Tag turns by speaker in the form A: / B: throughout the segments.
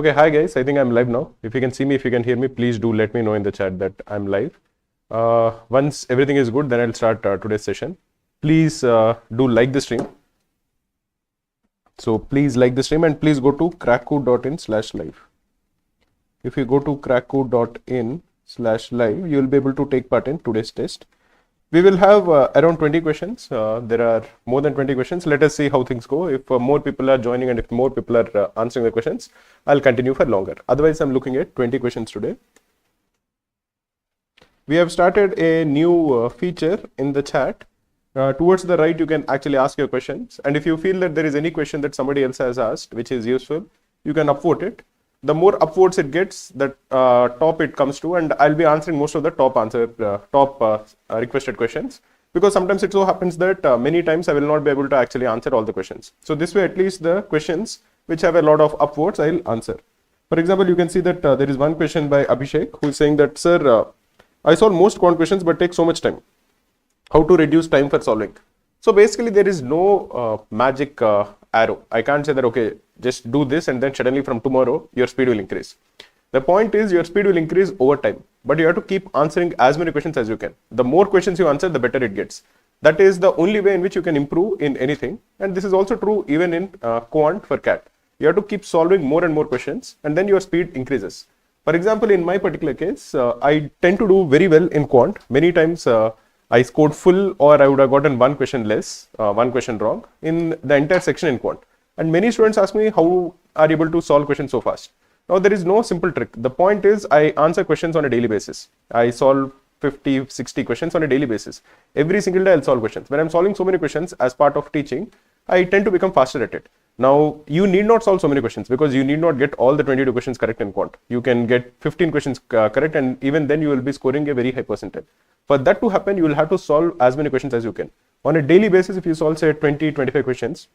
A: Okay, hi guys, I think I'm live now. If you can see me, if you can hear me, please do let me know in the chat that I'm live. Once everything is good, then I'll start today's session. Please do like the stream. So please like the stream and please go to crackcode.in/live. If you go to crackcode.in/live, you will be able to take part in today's test. We will have around 20 questions. There are more than 20 questions. Let us see how things go. If more people are joining and if more people are answering the questions, I'll continue for longer. Otherwise, I'm looking at 20 questions today. We have started a new feature in the chat. Towards the right, you can actually ask your questions. And if you feel that there is any question that somebody else has asked, which is useful, you can upvote it. The more upvotes it gets, the top it comes to, and I'll be answering most of the top requested questions, because sometimes it so happens that many times I will not be able to actually answer all the questions. So this way, at least the questions which have a lot of upvotes, I'll answer. For example, you can see that there is one question by Abhishek who is saying that, sir, I solve most quant questions but take so much time. How to reduce time for solving? So basically, there is no magic arrow. I can't say that, okay, just do this and then suddenly from tomorrow, your speed will increase. The point is your speed will increase over time, but you have to keep answering as many questions as you can. The more questions you answer, the better it gets. That is the only way in which you can improve in anything. And this is also true even in quant for CAT. You have to keep solving more and more questions and then your speed increases. For example, in my particular case, I tend to do very well in quant. Many times I scored full, or I would have gotten one question less, one question wrong in the entire section in quant. And many students ask me, how are you able to solve questions so fast? Now, there is no simple trick. The point is I answer questions on a daily basis. I solve 50, 60 questions on a daily basis. Every single day I'll solve questions. When I'm solving so many questions as part of teaching, I tend to become faster at it. Now, you need not solve so many questions because you need not get all the 22 questions correct in quant. You can get 15 questions correct, and even then you will be scoring a very high percentile. For that to happen, you will have to solve as many questions as you can. On a daily basis, if you solve say 20, 25 questions,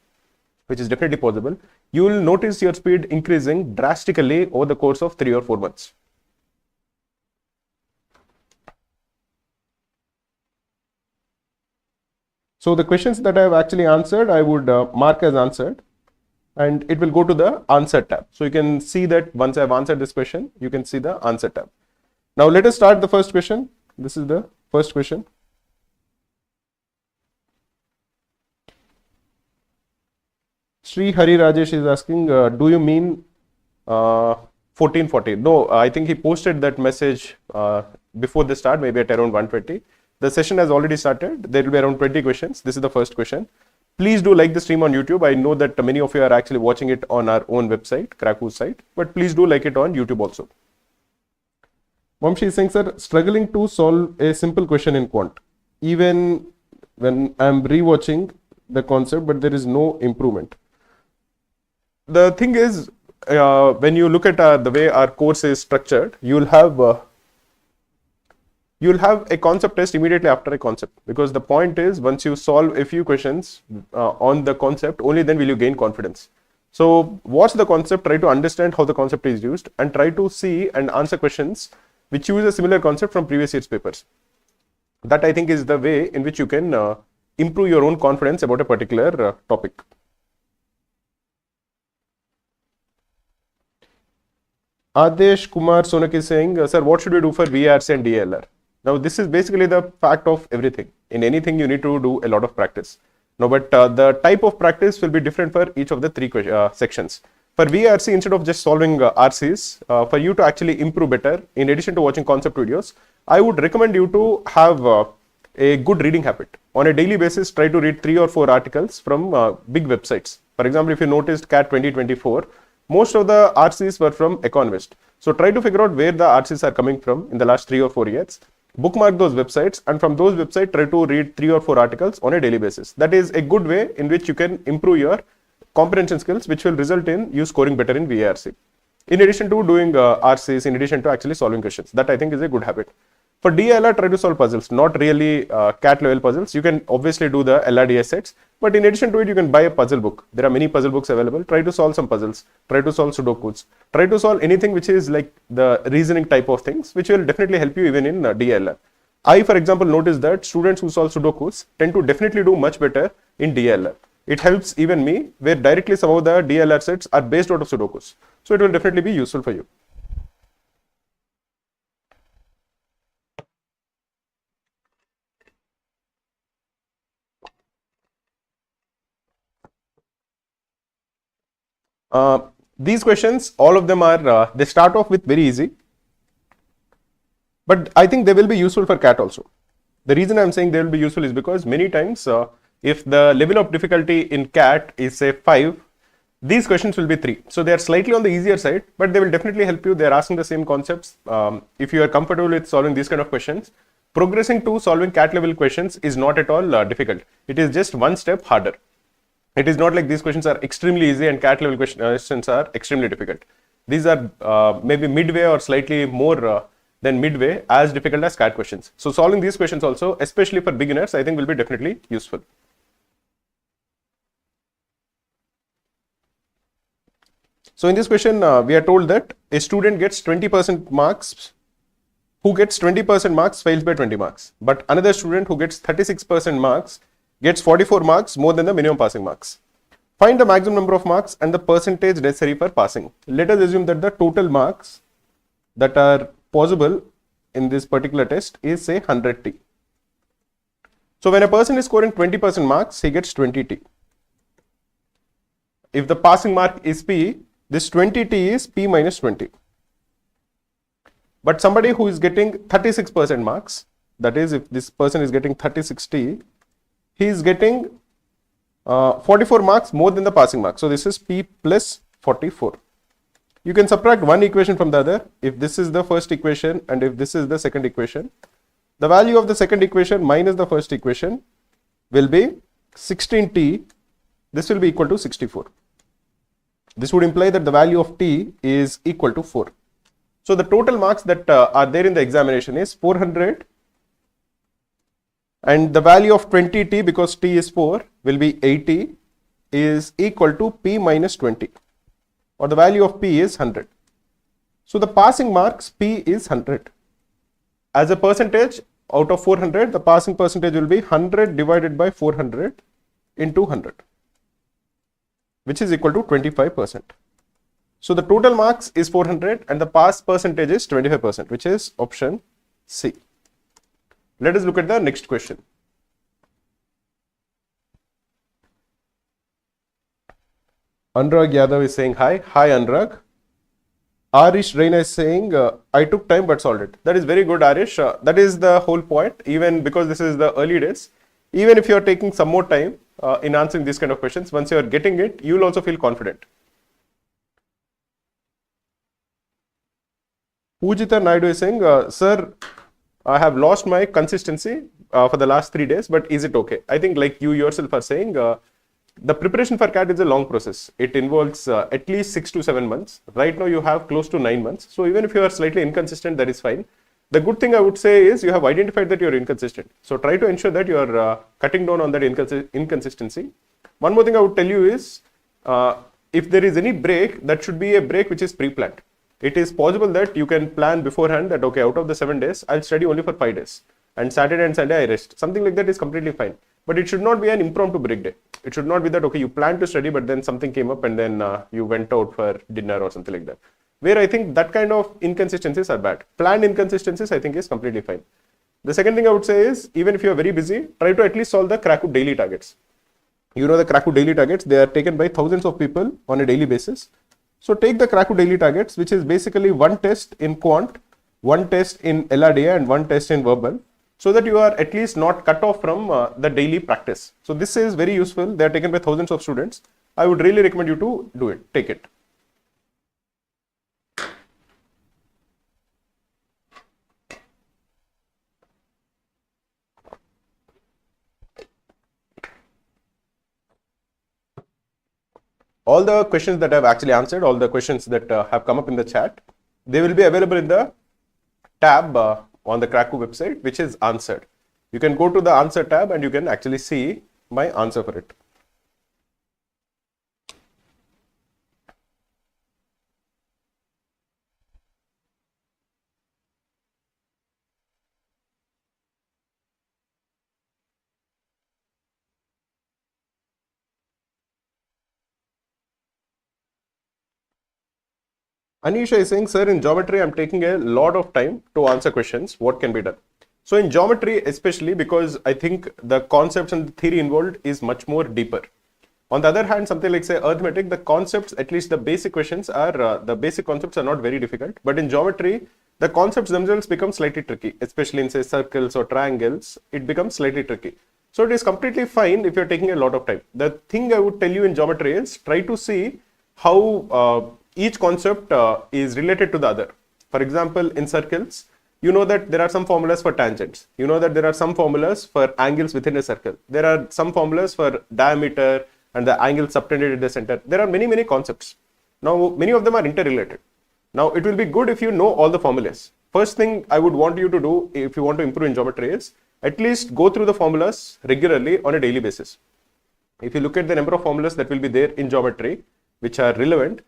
A: which is definitely possible, you will notice your speed increasing drastically over the course of 3 or 4 months. So the questions that I have actually answered, I would mark as answered, and it will go to the answer tab. So you can see that once I have answered this question, you can see the answer tab. Now let us start the first question. This is the first question. Sri Hari Rajesh is asking, do you mean 1440? No, I think he posted that message before the start, maybe at around 1:20. The session has already started. There will be around 20 questions. This is the first question. Please do like the stream on YouTube. I know that many of you are actually watching it on our own website, Kraku's site, but please do like it on YouTube also. Vamshi is saying, sir, struggling to solve a simple question in quant, even when I'm rewatching the concept, but there is no improvement. The thing is, when you look at the way our course is structured, you'll have a concept test immediately after a concept, because the point is once you solve a few questions on the concept, only then will you gain confidence. So watch the concept, try to understand how the concept is used, and try to see and answer questions which use a similar concept from previous year's papers. That I think is the way in which you can improve your own confidence about a particular topic. Adesh Kumar Sonak is saying, sir, what should we do for VRC and DLR? Now, this is basically the fact of everything. In anything, you need to do a lot of practice. Now, but the type of practice will be different for each of the three sections. For VRC, instead of just solving RCs, for you to actually improve better, in addition to watching concept videos, I would recommend you to have a good reading habit. On a daily basis, try to read 3 or 4 articles from big websites. For example, if you noticed CAT 2024, most of the RCs were from Economist. So try to figure out where the RCs are coming from in the last 3 or 4 years. Bookmark those websites, and from those websites, try to read 3 or 4 articles on a daily basis. That is a good way in which you can improve your comprehension skills, which will result in you scoring better in VRC. In addition to doing RCs, in addition to actually solving questions, that I think is a good habit. For DLR, try to solve puzzles, not really CAT level puzzles. You can obviously do the LRDS sets, but in addition to it, you can buy a puzzle book. There are many puzzle books available. Try to solve some puzzles. Try to solve Sudokus. Try to solve anything which is like the reasoning type of things, which will definitely help you even in DLR. I, for example, noticed that students who solve Sudokus tend to definitely do much better in DLR. It helps even me, where directly some of the DLR sets are based out of Sudokus. So it will definitely be useful for you. These questions, all of them are, they start off with very easy, but I think they will be useful for CAT also. The reason I'm saying they will be useful is because many times, if the level of difficulty in CAT is say 5, these questions will be 3. So they are slightly on the easier side, but they will definitely help you. They are asking the same concepts. If you are comfortable with solving these kind of questions, progressing to solving CAT level questions is not at all difficult. It is just one step harder. It is not like these questions are extremely easy and CAT level questions are extremely difficult. These are maybe midway or slightly more than midway, as difficult as CAT questions. So solving these questions also, especially for beginners, I think will be definitely useful. So in this question, we are told that a student gets 20% marks, who gets 20% marks fails by 20 marks. But another student who gets 36% marks gets 44 marks more than the minimum passing marks. Find the maximum number of marks and the percentage necessary for passing. Let us assume that the total marks that are possible in this particular test is say 100T. So when a person is scoring 20% marks, he gets 20T. If the passing mark is P, this 20T is P minus 20. But somebody who is getting 36% marks, that is, if this person is getting 36T, he is getting 44 marks more than the passing mark. So this is P plus 44. You can subtract one equation from the other. If this is the first equation and if this is the second equation, the value of the second equation minus the first equation will be 16T. This will be equal to 64. This would imply that the value of T is equal to 4. So the total marks that are there in the examination is 400, and the value of 20T, because T is 4, will be 80, is equal to P minus 20, or the value of P is 100. So the passing marks P is 100. As a percentage, out of 400, the passing percentage will be 100 divided by 400 into 100, which is equal to 25%. So the total marks is 400 and the pass percentage is 25%, which is option C. Let us look at the next question. Anurag Yadav is saying hi. Hi Anurag. Arish Reina is saying, I took time but solved it. That is very good, Arish. That is the whole point. Even because this is the early days, even if you are taking some more time in answering these kind of questions, once you are getting it, you will also feel confident. Pujita Naidu is saying, sir, I have lost my consistency for the last 3 days, but is it okay? I think like you yourself are saying, the preparation for CAT is a long process. It involves at least 6 to 7 months. Right now you have close to 9 months. So even if you are slightly inconsistent, that is fine. The good thing I would say is you have identified that you are inconsistent. So try to ensure that you are cutting down on that inconsistency. One more thing I would tell you is, if there is any break, that should be a break which is pre-planned. It is possible that you can plan beforehand that, okay, out of the 7 days, I'll study only for 5 days. And Saturday and Sunday I rest. Something like that is completely fine. But it should not be an impromptu break day. It should not be that, okay, you planned to study, but then something came up and then you went out for dinner or something like that. Where I think that kind of inconsistencies are bad. Planned inconsistencies, I think, is completely fine. The second thing I would say is, even if you are very busy, try to at least solve the Krakow daily targets. You know the Krakow daily targets, they are taken by thousands of people on a daily basis. So take the Krakow daily targets, which is basically one test in quant, one test in LRDA and one test in verbal, so that you are at least not cut off from the daily practice. So this is very useful. They are taken by thousands of students. I would really recommend you to do it. Take it. All the questions that I've actually answered, all the questions that have come up in the chat, they will be available in the tab on the Krakow website, which is answered. You can go to the answer tab and you can actually see my answer for it. Anisha is saying, sir, in geometry, I'm taking a lot of time to answer questions. What can be done? So in geometry, especially because I think the concepts and the theory involved is much more deeper. On the other hand, something like say arithmetic, the concepts, at least the basic questions are, the basic concepts are not very difficult. But in geometry, the concepts themselves become slightly tricky, especially in say circles or triangles, it becomes slightly tricky. So it is completely fine if you're taking a lot of time. The thing I would tell you in geometry is try to see how each concept is related to the other. For example, in circles, you know that there are some formulas for tangents. You know that there are some formulas for angles within a circle. There are some formulas for diameter and the angle subtended at the center. There are many concepts. Now, many of them are interrelated. Now, it will be good if you know all the formulas. First thing I would want you to do if you want to improve in geometry is at least go through the formulas regularly on a daily basis. If you look at the number of formulas that will be there in geometry, which are relevant,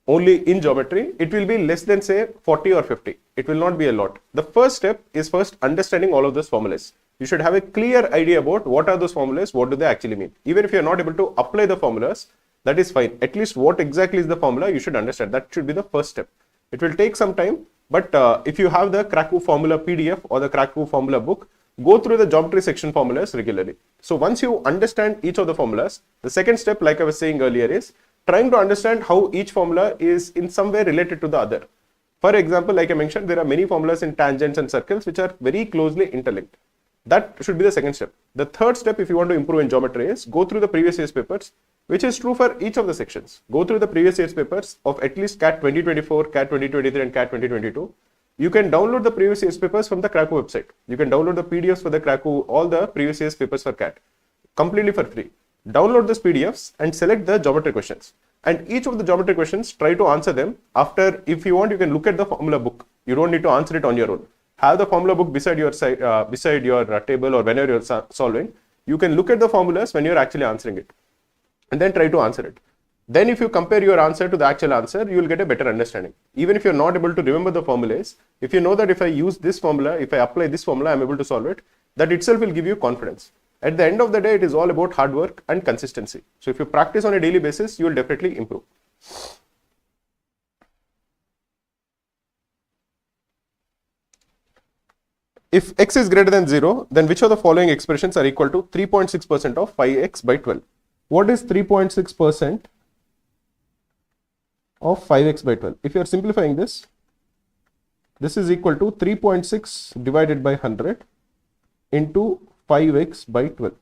A: only in geometry, it will be less than say 40 or 50. It will not be a lot. The first step is first understanding all of those formulas. You should have a clear idea about what are those formulas, what do they actually mean. Even if you are not able to apply the formulas, that is fine. At least what exactly is the formula, you should understand. That should be the first step. It will take some time, but if you have the Krakow formula PDF or the Krakow formula book, go through the geometry section formulas regularly. So once you understand each of the formulas, the second step, like I was saying earlier, is trying to understand how each formula is in some way related to the other. For example, like I mentioned, there are many formulas in tangents and circles which are very closely interlinked. That should be the second step. The third step, if you want to improve in geometry, is go through the previous year's papers, which is true for each of the sections. Go through the previous year's papers of at least CAT 2024, CAT 2023 and CAT 2022. You can download the previous year's papers from the Krakow website. You can download the PDFs for the Krakow, all the previous year's papers for CAT, completely for free. Download those PDFs and select the geometry questions. And each of the geometry questions, try to answer them. After, if you want, you can look at the formula book. You don't need to answer it on your own. Have the formula book beside your side, beside your table or whenever you're solving. You can look at the formulas when you're actually answering it, and then try to answer it. Then if you compare your answer to the actual answer, you will get a better understanding. Even if you're not able to remember the formulas, if you know that if I use this formula, if I apply this formula, I'm able to solve it, that itself will give you confidence. At the end of the day, it is all about hard work and consistency. So if you practice on a daily basis, you will definitely improve. If x is greater than 0, then which of the following expressions are equal to 3.6% of 5x by 12? What is 3.6% of 5x by 12? If you are simplifying this, this is equal to 3.6 divided by 100 into 5x by 12.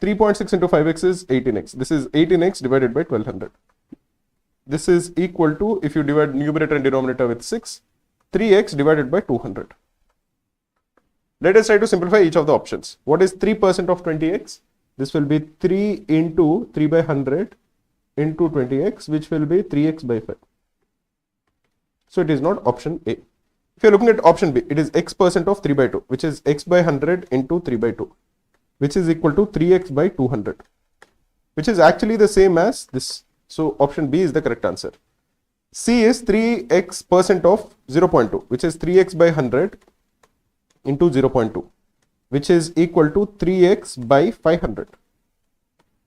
A: 3.6 into 5x is 18x. This is 18x divided by 1200. This is equal to, if you divide numerator and denominator with 6, 3x divided by 200. Let us try to simplify each of the options. What is 3% of 20x? This will be 3 into 3 by 100 into 20x, which will be 3x by 5. So it is not option A. If you are looking at option B, it is x% of 3 by 2, which is x by 100 into 3 by 2, which is equal to 3x by 200, which is actually the same as this. So option B is the correct answer. C is 3x% of 0.2, which is 3x by 100 into 0.2, which is equal to 3x by 500,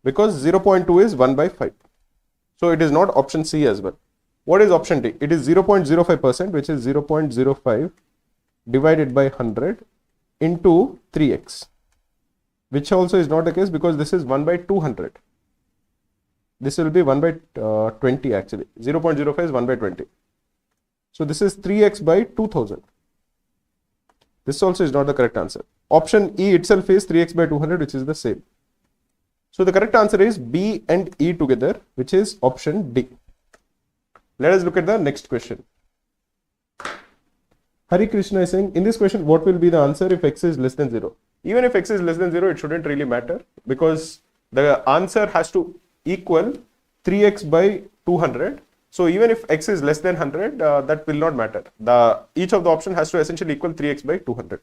A: because 0.2 is 1 by 5. So it is not option C as well. What is option D? It is 0.05%, which is 0.05 divided by 100 into 3x, which also is not the case because this is 1 by 200. This will be 1 by 20 actually. 0.05 is 1 by 20. So this is 3x by 2000. This also is not the correct answer. Option E itself is 3x by 200, which is the same. So the correct answer is B and E together, which is option D. Let us look at the next question. Hari Krishna is saying, in this question, what will be the answer if x is less than 0? Even if x is less than 0, it shouldn't really matter because the answer has to equal 3x by 200. So even if x is less than 100, that will not matter. Each of the option has to essentially equal 3x by 200.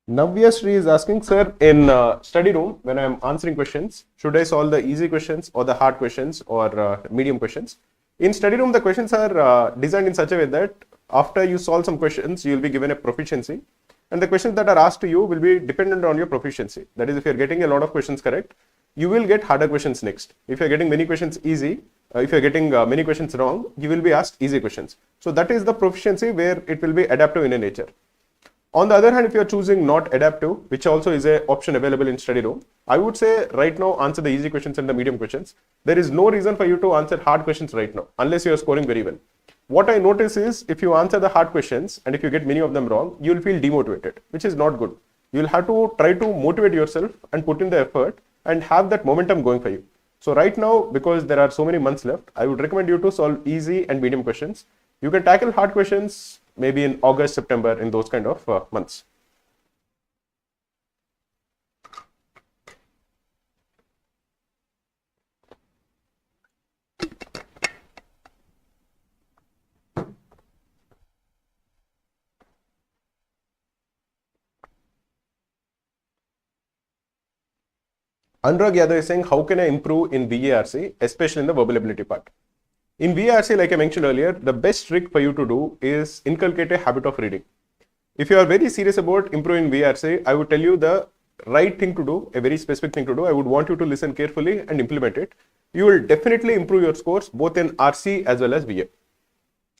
A: Navya Shri is asking, sir, in study room, when I am answering questions, should I solve the easy questions or the hard questions or medium questions? In study room, the questions are designed in such a way that after you solve some questions, you will be given a proficiency. And the questions that are asked to you will be dependent on your proficiency. That is, if you are getting a lot of questions correct, you will get harder questions next. If you're getting many questions easy, if you're getting many questions wrong, you will be asked easy questions. So that is the proficiency where it will be adaptive in a nature. On the other hand, if you are choosing not adaptive, which also is an option available in study room, I would say right now answer the easy questions and the medium questions. There is no reason for you to answer hard questions right now, unless you are scoring very well. What I notice is if you answer the hard questions and if you get many of them wrong, you will feel demotivated, which is not good. You will have to try to motivate yourself and put in the effort and have that momentum going for you. So right now, because there are so many months left, I would recommend you to solve easy and medium questions. You can tackle hard questions maybe in August, September, in those kind of months. Anurag Yadav is saying, how can I improve in VARC, especially in the verbal ability part? In VARC, like I mentioned earlier, the best trick for you to do is inculcate a habit of reading. If you are very serious about improving VARC, I would tell you the right thing to do, a very specific thing to do. I would want you to listen carefully and implement it. You will definitely improve your scores both in RC as well as VA.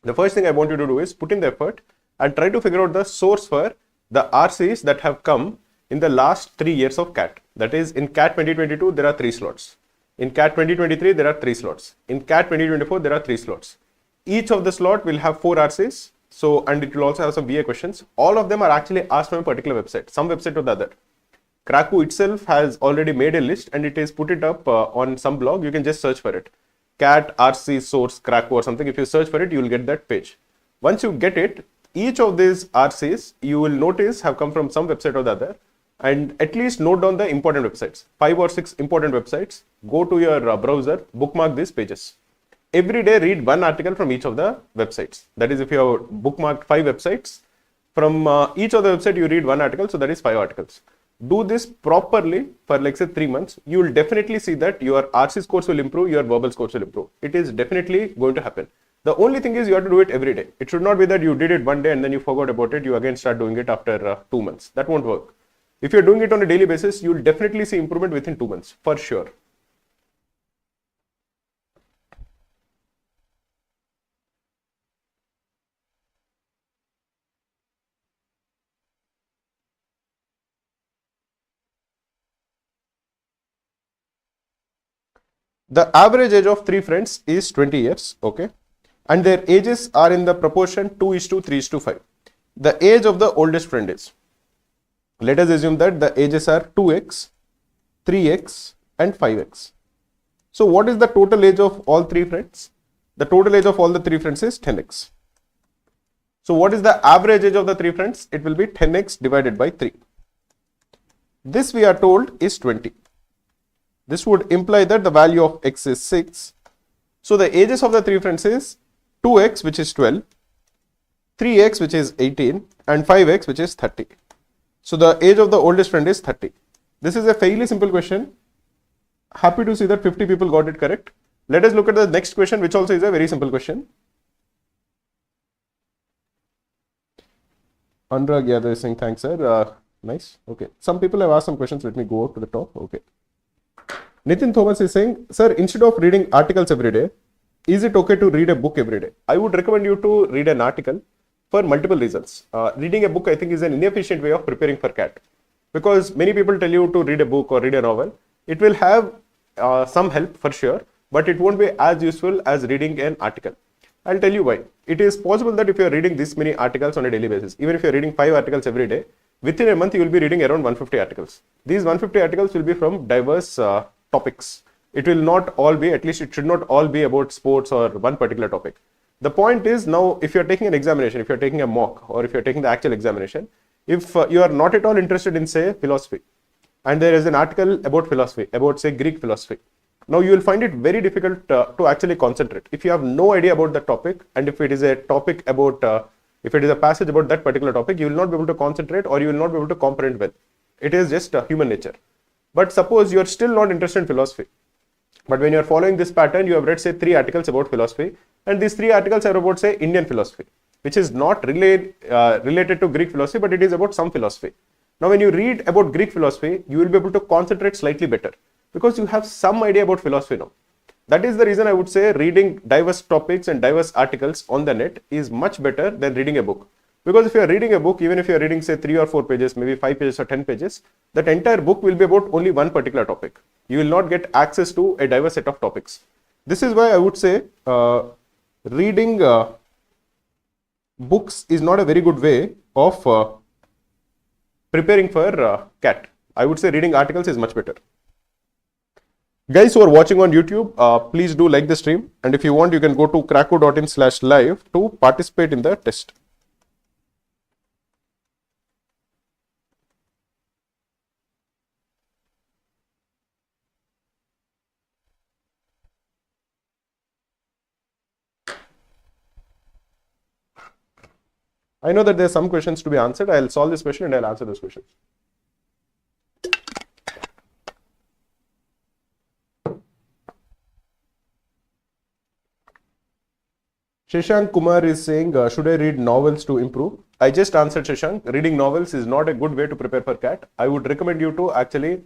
A: The first thing I want you to do is put in the effort and try to figure out the source for the RCs that have come in the last 3 years of CAT. That is, in CAT 2022, there are 3 slots. In CAT 2023, there are 3 slots. In CAT 2024, there are 3 slots. Each of the slot will have 4 RCs. So, and it will also have some VA questions. All of them are actually asked from a particular website, some website or the other. Krakow itself has already made a list and it is put it up on some blog. You can just search for it. CAT RC source Krakow or something. If you search for it, you will get that page. Once you get it, each of these RCs you will notice have come from some website or the other. And at least note down the important websites, 5 or 6 important websites. Go to your browser, bookmark these pages. Every day read one article from each of the websites. That is, if you have bookmarked 5 websites, from each of the website you read one article, so that is 5 articles. Do this properly for like say 3 months. You will definitely see that your RC scores will improve, your verbal scores will improve. It is definitely going to happen. The only thing is you have to do it every day. It should not be that you did it one day and then you forgot about it. You again start doing it after 2 months. That won't work. If you're doing it on a daily basis, you will definitely see improvement within 2 months, for sure. The average age of 3 friends is 20 years, okay? And their ages are in the proportion 2:3:5. The age of the oldest friend is, let us assume that the ages are 2x, 3x and 5x. So what is the total age of all 3 friends? The total age of all the 3 friends is 10x. So what is the average age of the 3 friends? It will be 10x divided by 3. This we are told is 20. This would imply that the value of x is 6. So the ages of the 3 friends is 2x, which is 12, 3x, which is 18 and 5x, which is 30. So the age of the oldest friend is 30. This is a fairly simple question. Happy to see that 50 people got it correct. Let us look at the next question, which also is a very simple question. Anurag Yadav is saying, thanks sir. Nice. Okay. Some people have asked some questions. Let me go up to the top. Okay. Nitin Thomas is saying, sir, instead of reading articles every day, is it okay to read a book every day? I would recommend you to read an article for multiple reasons. Reading a book, I think, is an inefficient way of preparing for CAT. Because many people tell you to read a book or read a novel. It will have some help for sure, but it won't be as useful as reading an article. I'll tell you why. It is possible that if you are reading this many articles on a daily basis, even if you are reading 5 articles every day, within a month you will be reading around 150 articles. These 150 articles will be from diverse topics. It will not all be, at least it should not all be about sports or one particular topic. The point is, now if you're taking an examination, if you're taking a mock or if you're taking the actual examination, if you are not at all interested in say philosophy and there is an article about philosophy, about say Greek philosophy, now you will find it very difficult to actually concentrate. If you have no idea about the topic and if it is a topic about, if it is a passage about that particular topic, you will not be able to concentrate or you will not be able to comprehend well. It is just human nature. But suppose you are still not interested in philosophy. But when you are following this pattern, you have read say 3 articles about philosophy and these 3 articles are about say Indian philosophy, which is not related to Greek philosophy, but it is about some philosophy. Now when you read about Greek philosophy, you will be able to concentrate slightly better. because you have some idea about philosophy now. That is the reason I would say reading diverse topics and diverse articles on the net is much better than reading a book. Because if you are reading a book, even if you are reading say 3 or 4 pages, maybe 5 pages or 10 pages, that entire book will be about only one particular topic. You will not get access to a diverse set of topics. This is why I would say reading books is not a very good way of preparing for CAT. I would say reading articles is much better. Guys who are watching on YouTube, please do like the stream, and if you want, you can go to krakow.in/live to participate in the test. I know that there are some questions to be answered. I'll solve this question and I'll answer those questions. Shashank Kumar is saying, should I read novels to improve? I just answered Shashank. Reading novels is not a good way to prepare for CAT. I would recommend you to actually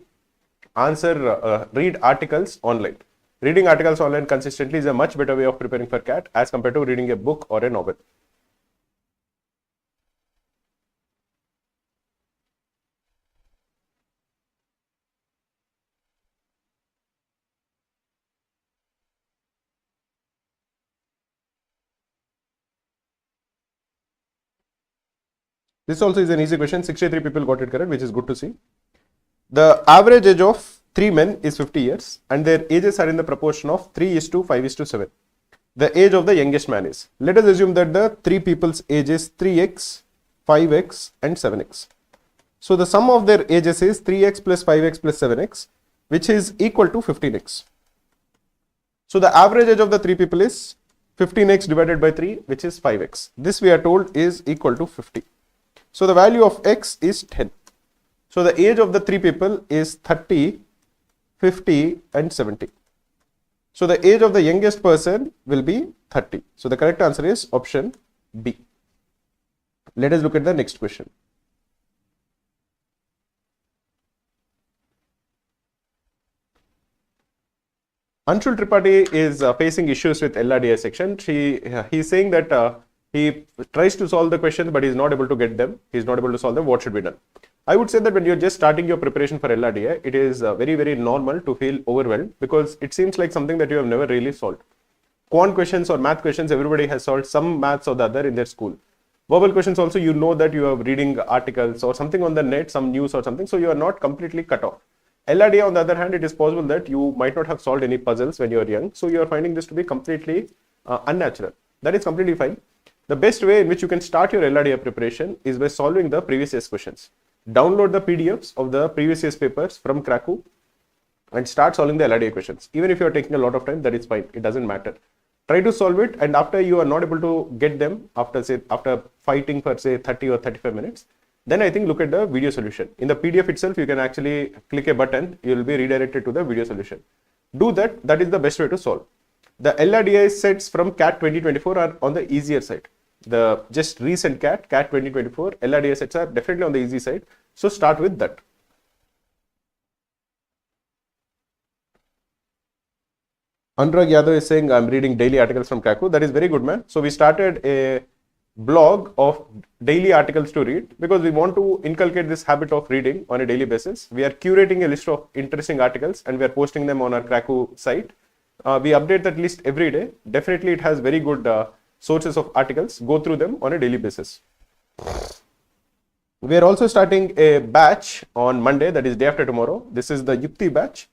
A: read articles online. Reading articles online consistently is a much better way of preparing for CAT as compared to reading a book or a novel. This also is an easy question. 63 people got it correct, which is good to see. The average age of 3 men is 50 years and their ages are in the proportion of 3:5:7. The age of the youngest man is. Let us assume that the 3 people's age is 3x, 5x and 7x. So the sum of their ages is 3x plus 5x plus 7x, which is equal to 15x. So the average age of the 3 people is 15x divided by 3, which is 5x. This we are told is equal to 50. So the value of x is 10. So the age of the 3 people is 30, 50 and 70. So the age of the youngest person will be 30. So the correct answer is option B. Let us look at the next question. Anshul Tripathi is facing issues with LRDI section. He's saying that he tries to solve the questions, but he's not able to get them. He's not able to solve them. What should be done? I would say that when you're just starting your preparation for LRDI, it is very, very normal to feel overwhelmed because it seems like something that you have never really solved. Quant questions or math questions, everybody has solved some maths or the other in their school. Verbal questions also, you know that you are reading articles or something on the net, some news or something, so you are not completely cut off. LRDI on the other hand, it is possible that you might not have solved any puzzles when you are young, so you are finding this to be completely unnatural. That is completely fine. The best way in which you can start your LRDI preparation is by solving the previous year's questions. Download the PDFs of the previous year's papers from Krakow and start solving the LRDI questions. Even if you are taking a lot of time, that is fine. It doesn't matter. Try to solve it, and after you are not able to get them, after fighting for say 30 or 35 minutes, then I think look at the video solution. In the PDF itself, you can actually click a button, you will be redirected to the video solution. Do that. That is the best way to solve. The LRDI sets from CAT 2024 are on the easier side. The just recent CAT 2024, LRDI sets are definitely on the easy side. So start with that. Anurag Yadav is saying, I'm reading daily articles from Krakow. That is very good, man. So we started a blog of daily articles to read because we want to inculcate this habit of reading on a daily basis. We are curating a list of interesting articles and we are posting them on our Krakow site. We update that list every day. Definitely it has very good sources of articles. Go through them on a daily basis. We are also starting a batch on Monday, that is day after tomorrow. This is the Yukti batch.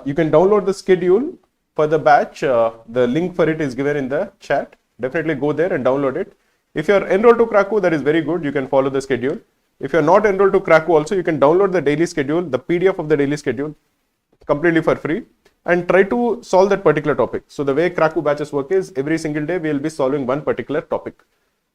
A: You can download the schedule for the batch. The link for it is given in the chat. Definitely go there and download it. If you are enrolled to Krakow, that is very good. You can follow the schedule. If you are not enrolled to Krakow also, you can download the daily schedule, the PDF of the daily schedule completely for free and try to solve that particular topic. So the way Krakow batches work is every single day we will be solving one particular topic.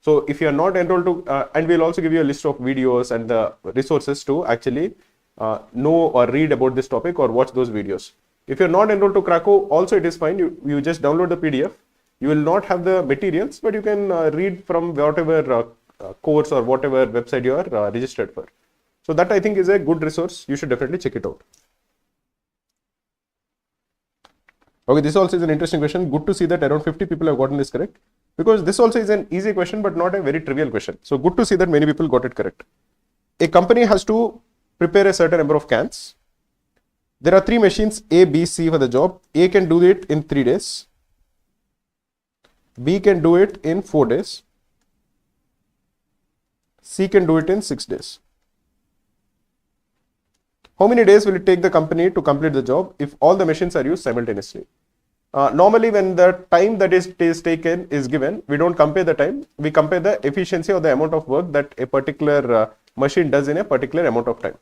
A: So if you are not enrolled to, and we'll also give you a list of videos and the resources to actually know or read about this topic or watch those videos. If you're not enrolled to Krakow, also it is fine. You just download the PDF. You will not have the materials, but you can read from whatever course or whatever website you are registered for. So that I think is a good resource. You should definitely check it out. Okay, this also is an interesting question. Good to see that around 50 people have gotten this correct, because this also is an easy question but not a very trivial question. So good to see that many people got it correct. A company has to prepare a certain number of cans. There are 3 machines A, B, C for the job. A can do it in 3 days. B can do it in 4 days. C can do it in 6 days. How many days will it take the company to complete the job if all the machines are used simultaneously? Normally, when the time that is taken is given, we don't compare the time. We compare the efficiency or the amount of work that a particular machine does in a particular amount of time.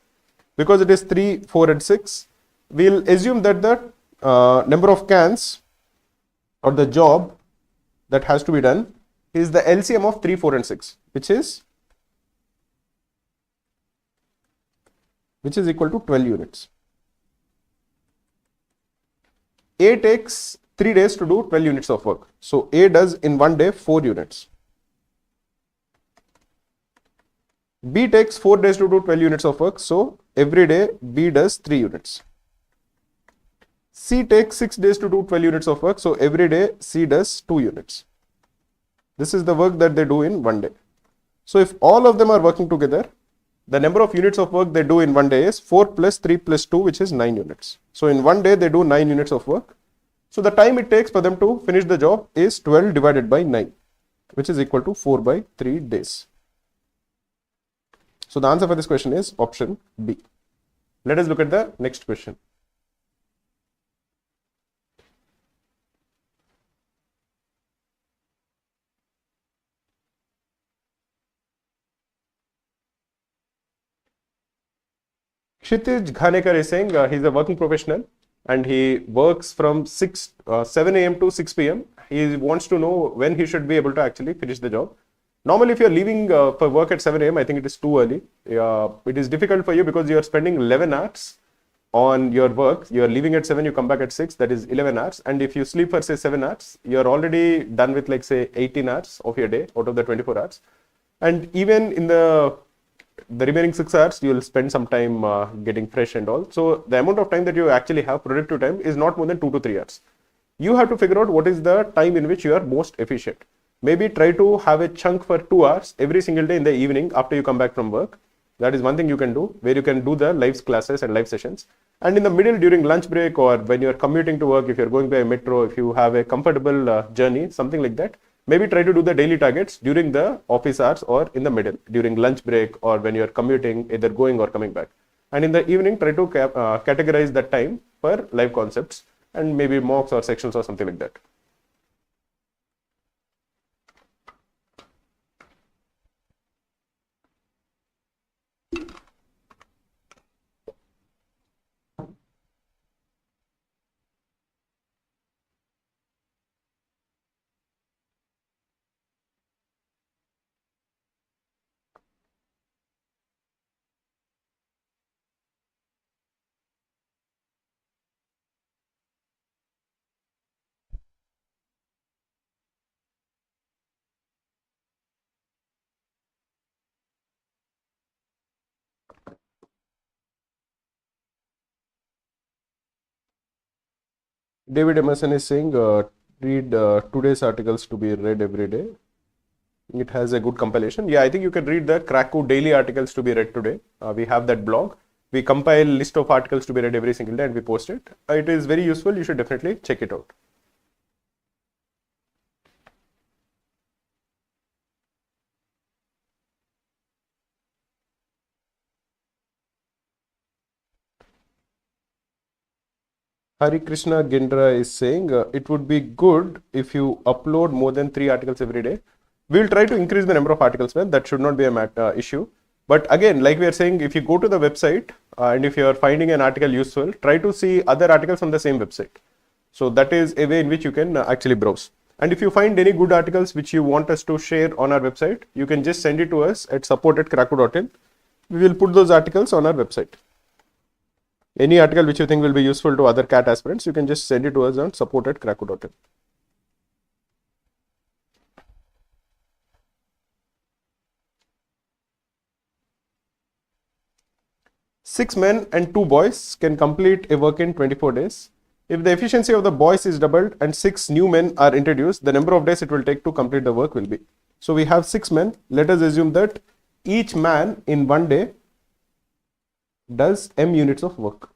A: Because it is 3, 4 and 6, we'll assume that the number of cans or the job that has to be done is the LCM of 3, 4 and 6, which is equal to 12 units. A takes 3 days to do 12 units of work. So A does in one day 4 units. B takes 4 days to do 12 units of work. So every day B does 3 units. C takes 6 days to do 12 units of work. So every day C does 2 units. This is the work that they do in one day. So if all of them are working together, the number of units of work they do in one day is 4 plus 3 plus 2, which is 9 units. So in one day they do 9 units of work. So the time it takes for them to finish the job is 12 divided by 9, which is equal to 4 by 3 days. So the answer for this question is option B. Let us look at the next question. Kshitij Ghanekar is saying he's a working professional and he works from 7 a.m. to 6 p.m. He wants to know when he should be able to actually finish the job. Normally, if you're leaving for work at 7 a.m., I think it is too early. It is difficult for you because you are spending 11 hours on your work. You are leaving at 7, you come back at 6, that is 11 hours. And if you sleep for say 7 hours, you're already done with like say 18 hours of your day out of the 24 hours. And even in the remaining 6 hours, you will spend some time getting fresh and all. So the amount of time that you actually have productive time is not more than 2 to 3 hours. You have to figure out what is the time in which you are most efficient. Maybe try to have a chunk for 2 hours every single day in the evening after you come back from work. That is one thing you can do, where you can do the live classes and live sessions. And in the middle, during lunch break or when you are commuting to work, if you are going by a metro, if you have a comfortable journey, something like that, maybe try to do the daily targets during the office hours or in the middle, during lunch break or when you are commuting, either going or coming back. And in the evening, try to categorize that time for live concepts and maybe mocks or sections or something like that. David Emerson is saying, read today's articles to be read every day. It has a good compilation. Yeah, I think you can read the Krakow daily articles to be read today. We have that blog. We compile list of articles to be read every single day and we post it. It is very useful. You should definitely check it out. Hari Krishna Gendra is saying, it would be good if you upload more than 3 articles every day. We'll try to increase the number of articles, well, that should not be a issue. But again, like we are saying, if you go to the website and if you are finding an article useful, try to see other articles on the same website. So that is a way in which you can actually browse. And if you find any good articles which you want us to share on our website, you can just send it to us at support@krakow.in. We will put those articles on our website. Any article which you think will be useful to other CAT aspirants, you can just send it to us on support@krakow.in. Six men and 2 boys can complete a work in 24 days. If the efficiency of the boys is doubled and 6 new men are introduced, the number of days it will take to complete the work will be. So we have 6 men. Let us assume that each man in one day does m units of work.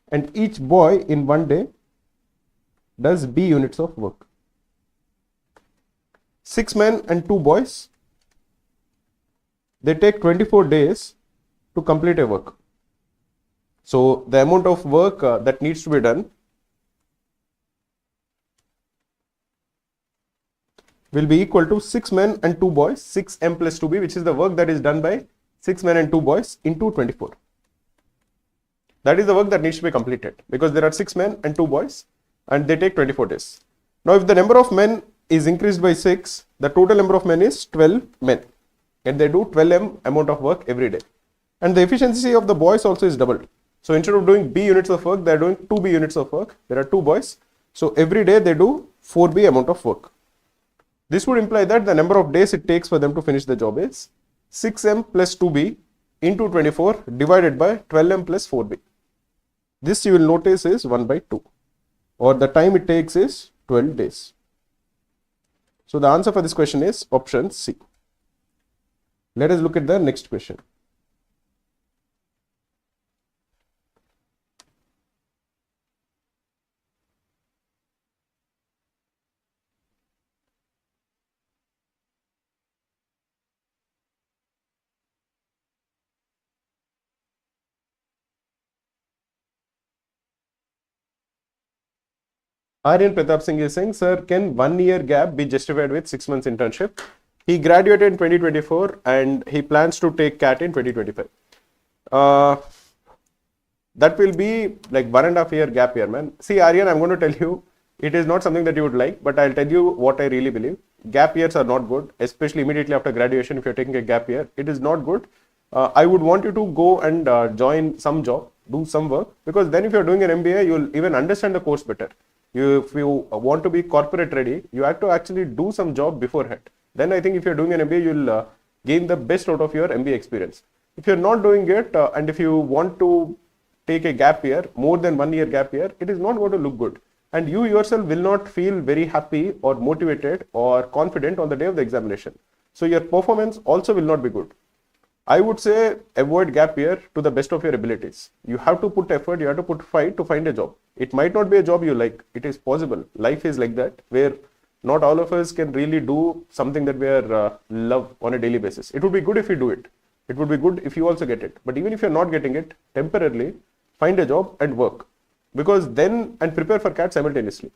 A: And each boy in one day does b units of work. 6 men and 2 boys, they take 24 days to complete a work. So the amount of work that needs to be done will be equal to 6 men and 2 boys, 6m plus 2b, which is the work that is done by 6 men and 2 boys into 24. That is the work that needs to be completed because there are 6 men and 2 boys and they take 24 days. Now if the number of men is increased by 6, the total number of men is 12 men and they do 12m amount of work every day. And the efficiency of the boys also is doubled. So instead of doing b units of work, they are doing 2b units of work. There are 2 boys. So every day they do 4b amount of work. This would imply that the number of days it takes for them to finish the job is 6m plus 2b into 24 divided by 12m plus 4b. This you will notice is 1 by 2, or the time it takes is 12 days. So the answer for this question is option C. Let us look at the next question. Aryan Pratap Singh is saying, sir, can 1 year gap be justified with 6 months internship? He graduated in 2024 and he plans to take CAT in 2025. That will be like 1.5 year gap year, man. See, Aryan, I'm going to tell you, it is not something that you would like, but I'll tell you what I really believe. Gap years are not good, especially immediately after graduation. If you're taking a gap year, it is not good. I would want you to go and join some job, do some work, because then if you're doing an MBA, you'll even understand the course better. If you want to be corporate ready, you have to actually do some job beforehand. Then I think if you're doing an MBA, you'll gain the best out of your MBA experience. If you're not doing it, and if you want to take a gap year, more than 1 year gap year, it is not going to look good. And you yourself will not feel very happy or motivated or confident on the day of the examination. So your performance also will not be good. I would say avoid gap year to the best of your abilities. You have to put effort, you have to put fight to find a job. It might not be a job you like. It is possible. Life is like that, where not all of us can really do something that we are love on a daily basis. It would be good if you do it. It would be good if you also get it. But even if you're not getting it, temporarily find a job and work. Because then, and prepare for CAT simultaneously.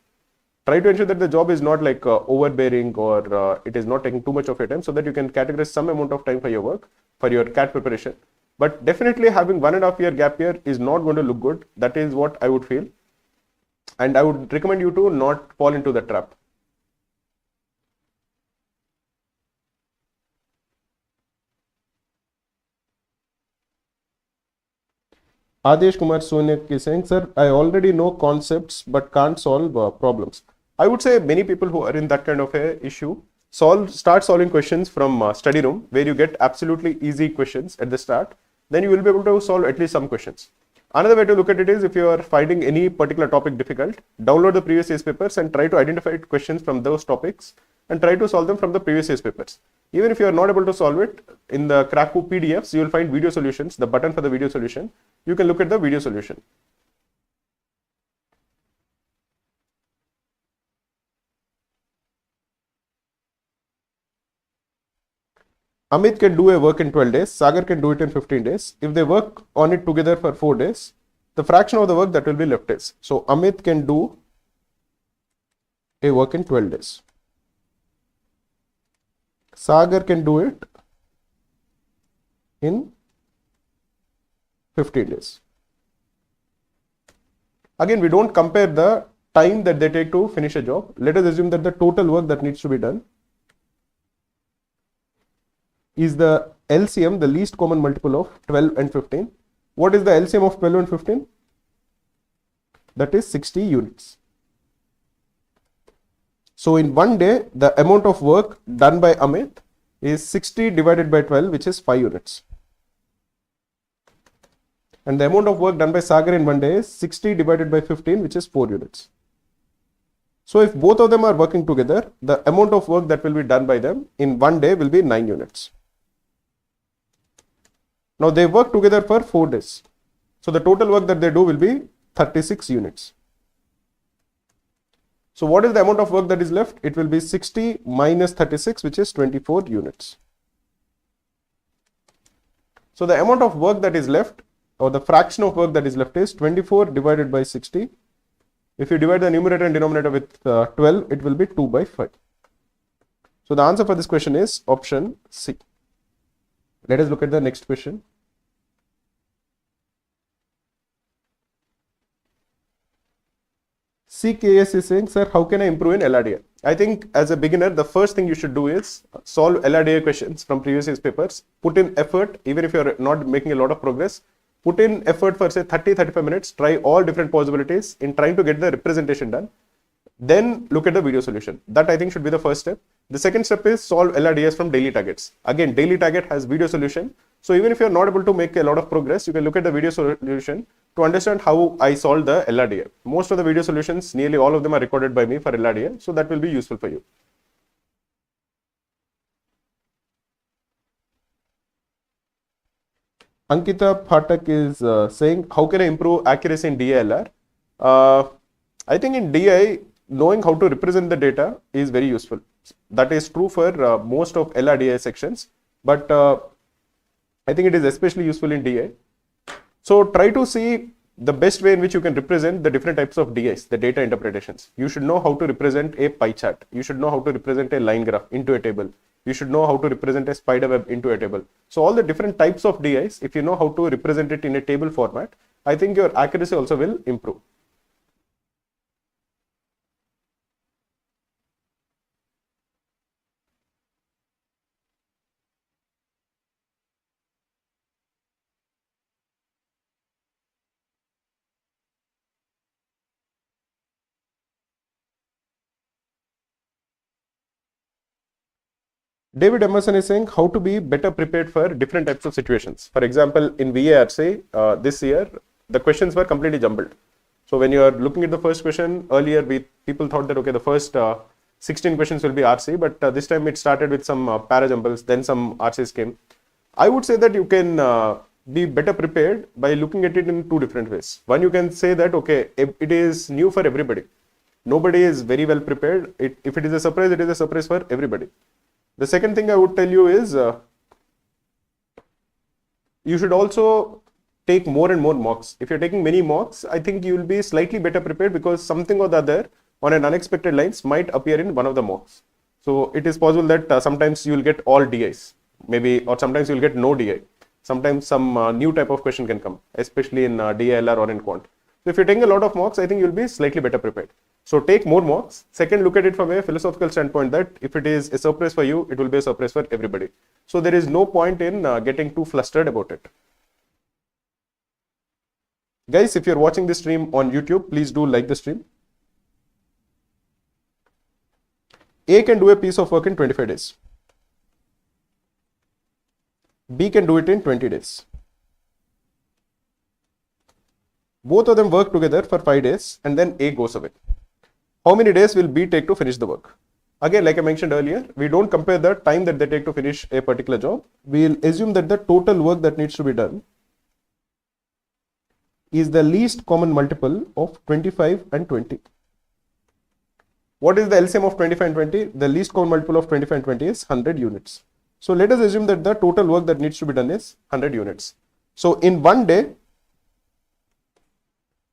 A: Try to ensure that the job is not like overbearing or it is not taking too much of your time, so that you can categorize some amount of time for your work, for your CAT preparation. But definitely having 1.5 year gap year is not going to look good. That is what I would feel. And I would recommend you to not fall into the trap. Adesh Kumar Sonek is saying, sir, I already know concepts but can't solve problems. I would say many people who are in that kind of a issue start solving questions from study room, where you get absolutely easy questions at the start. Then you will be able to solve at least some questions. Another way to look at it is, if you are finding any particular topic difficult, download the previous year's papers and try to identify questions from those topics and try to solve them from the previous year's papers. Even if you are not able to solve it, in the Krakow PDFs, you will find video solutions, the button for the video solution. You can look at the video solution. Amit can do a work in 12 days, Sagar can do it in 15 days. If they work on it together for 4 days, the fraction of the work that will be left is. So Amit can do a work in 12 days. Sagar can do it in 15 days. Again, we don't compare the time that they take to finish a job. Let us assume that the total work that needs to be done is the LCM, the least common multiple of 12 and 15. What is the LCM of 12 and 15? That is 60 units. So in one day, the amount of work done by Amit is 60 divided by 12, which is 5 units. And the amount of work done by Sagar in one day is 60 divided by 15, which is 4 units. So if both of them are working together, the amount of work that will be done by them in one day will be 9 units. Now they work together for 4 days. So the total work that they do will be 36 units. So what is the amount of work that is left? It will be 60 minus 36, which is 24 units. So the amount of work that is left, or the fraction of work that is left, is 24 divided by 60. If you divide the numerator and denominator with 12, it will be 2 by 5. So the answer for this question is option C. Let us look at the next question. CKS is saying, sir, how can I improve in LRDA? I think as a beginner, the first thing you should do is solve LRDA questions from previous year's papers, put in effort, even if you're not making a lot of progress, put in effort for say 30-35 minutes, try all different possibilities in trying to get the representation done. Then look at the video solution. That I think should be the first step. The second step is solve LRDS from daily targets. Again, daily target has video solution. So even if you're not able to make a lot of progress, you can look at the video solution to understand how I solved the LRDA. Most of the video solutions, nearly all of them are recorded by me for LRDA. So that will be useful for you. Ankita Phatak is saying, how can I improve accuracy in DILR? I think in DI, knowing how to represent the data is very useful. That is true for most of LRDI sections, but I think it is especially useful in DI. So try to see the best way in which you can represent the different types of DIs, the data interpretations. You should know how to represent a pie chart. You should know how to represent a line graph into a table. You should know how to represent a spider web into a table. So all the different types of DIs, if you know how to represent it in a table format, I think your accuracy also will improve. David Emerson is saying how to be better prepared for different types of situations. For example, in VARC this year, the questions were completely jumbled. So when you are looking at the first question, earlier people thought that, okay, the first 16 questions will be RC, but this time it started with some para jumbles, then some RCs came. I would say that you can be better prepared by looking at it in two different ways. One, you can say that, okay, it is new for everybody. Nobody is very well prepared. If it is a surprise, it is a surprise for everybody. The second thing I would tell you is you should also take more and more mocks. If you're taking many mocks, I think you will be slightly better prepared because something or the other on an unexpected lines might appear in one of the mocks. So it is possible that sometimes you will get all DIs, maybe, or sometimes you will get no DI. Sometimes some new type of question can come, especially in DILR or in quant. So if you're taking a lot of mocks, I think you'll be slightly better prepared. So take more mocks. Second, look at it from a philosophical standpoint that if it is a surprise for you, it will be a surprise for everybody. So there is no point in getting too flustered about it. Guys, if you're watching this stream on YouTube, please do like the stream. A can do a piece of work in 25 days. B can do it in 20 days. Both of them work together for 5 days and then A goes away. How many days will B take to finish the work? Again, like I mentioned earlier, we don't compare the time that they take to finish a particular job. We'll assume that the total work that needs to be done is the least common multiple of 25 and 20. What is the LCM of 25 and 20? The least common multiple of 25 and 20 is 100 units. So let us assume that the total work that needs to be done is 100 units. So in one day,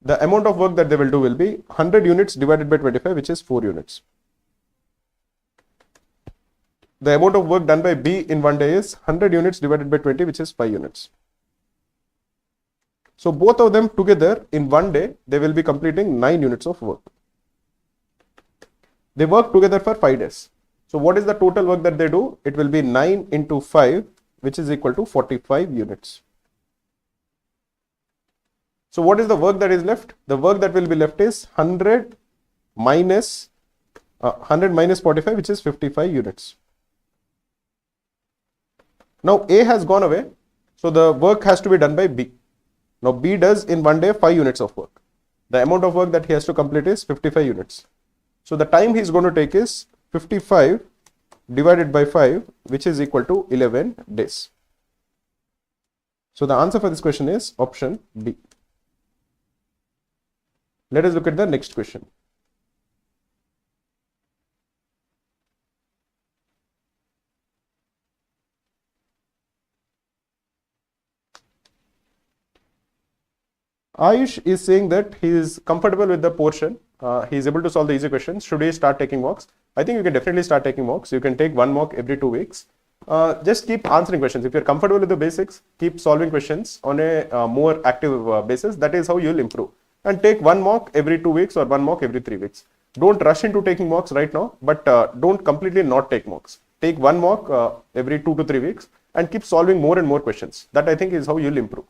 A: the amount of work that they will do will be 100 units divided by 25, which is 4 units. The amount of work done by B in one day is 100 units divided by 20, which is 5 units. So both of them together in one day, they will be completing 9 units of work. They work together for 5 days. So what is the total work that they do? It will be 9 into 5, which is equal to 45 units. So what is the work that is left? The work that will be left is 100 minus 45, which is 55 units. Now A has gone away, so the work has to be done by B. Now B does in one day 5 units of work. The amount of work that he has to complete is 55 units. So the time he is going to take is 55 divided by 5, which is equal to 11 days. So the answer for this question is option B. Let us look at the next question. Ayush is saying that he is comfortable with the portion. He is able to solve the easy questions. Should he start taking mocks? I think you can definitely start taking mocks. You can take one mock every 2 weeks. Just keep answering questions. If you're comfortable with the basics, keep solving questions on a more active basis. That is how you'll improve. And take one mock every 2 weeks or one mock every 3 weeks. Don't rush into taking mocks right now, but don't completely not take mocks. Take one mock every 2 to 3 weeks and keep solving more and more questions. That I think is how you'll improve.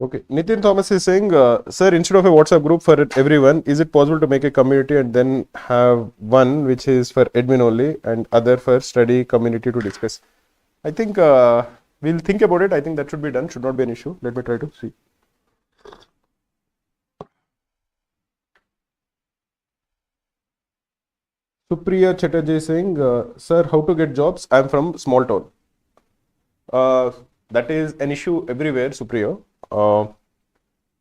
A: Okay, Nitin Thomas is saying, sir, instead of a WhatsApp group for everyone, is it possible to make a community and then have one which is for admin only and other for study community to discuss? I think we'll think about it. I think that should be done. Should not be an issue. Let me try to see. Supriya Chatterjee is saying, sir, how to get jobs? I'm from small town. That is an issue everywhere, Supriya.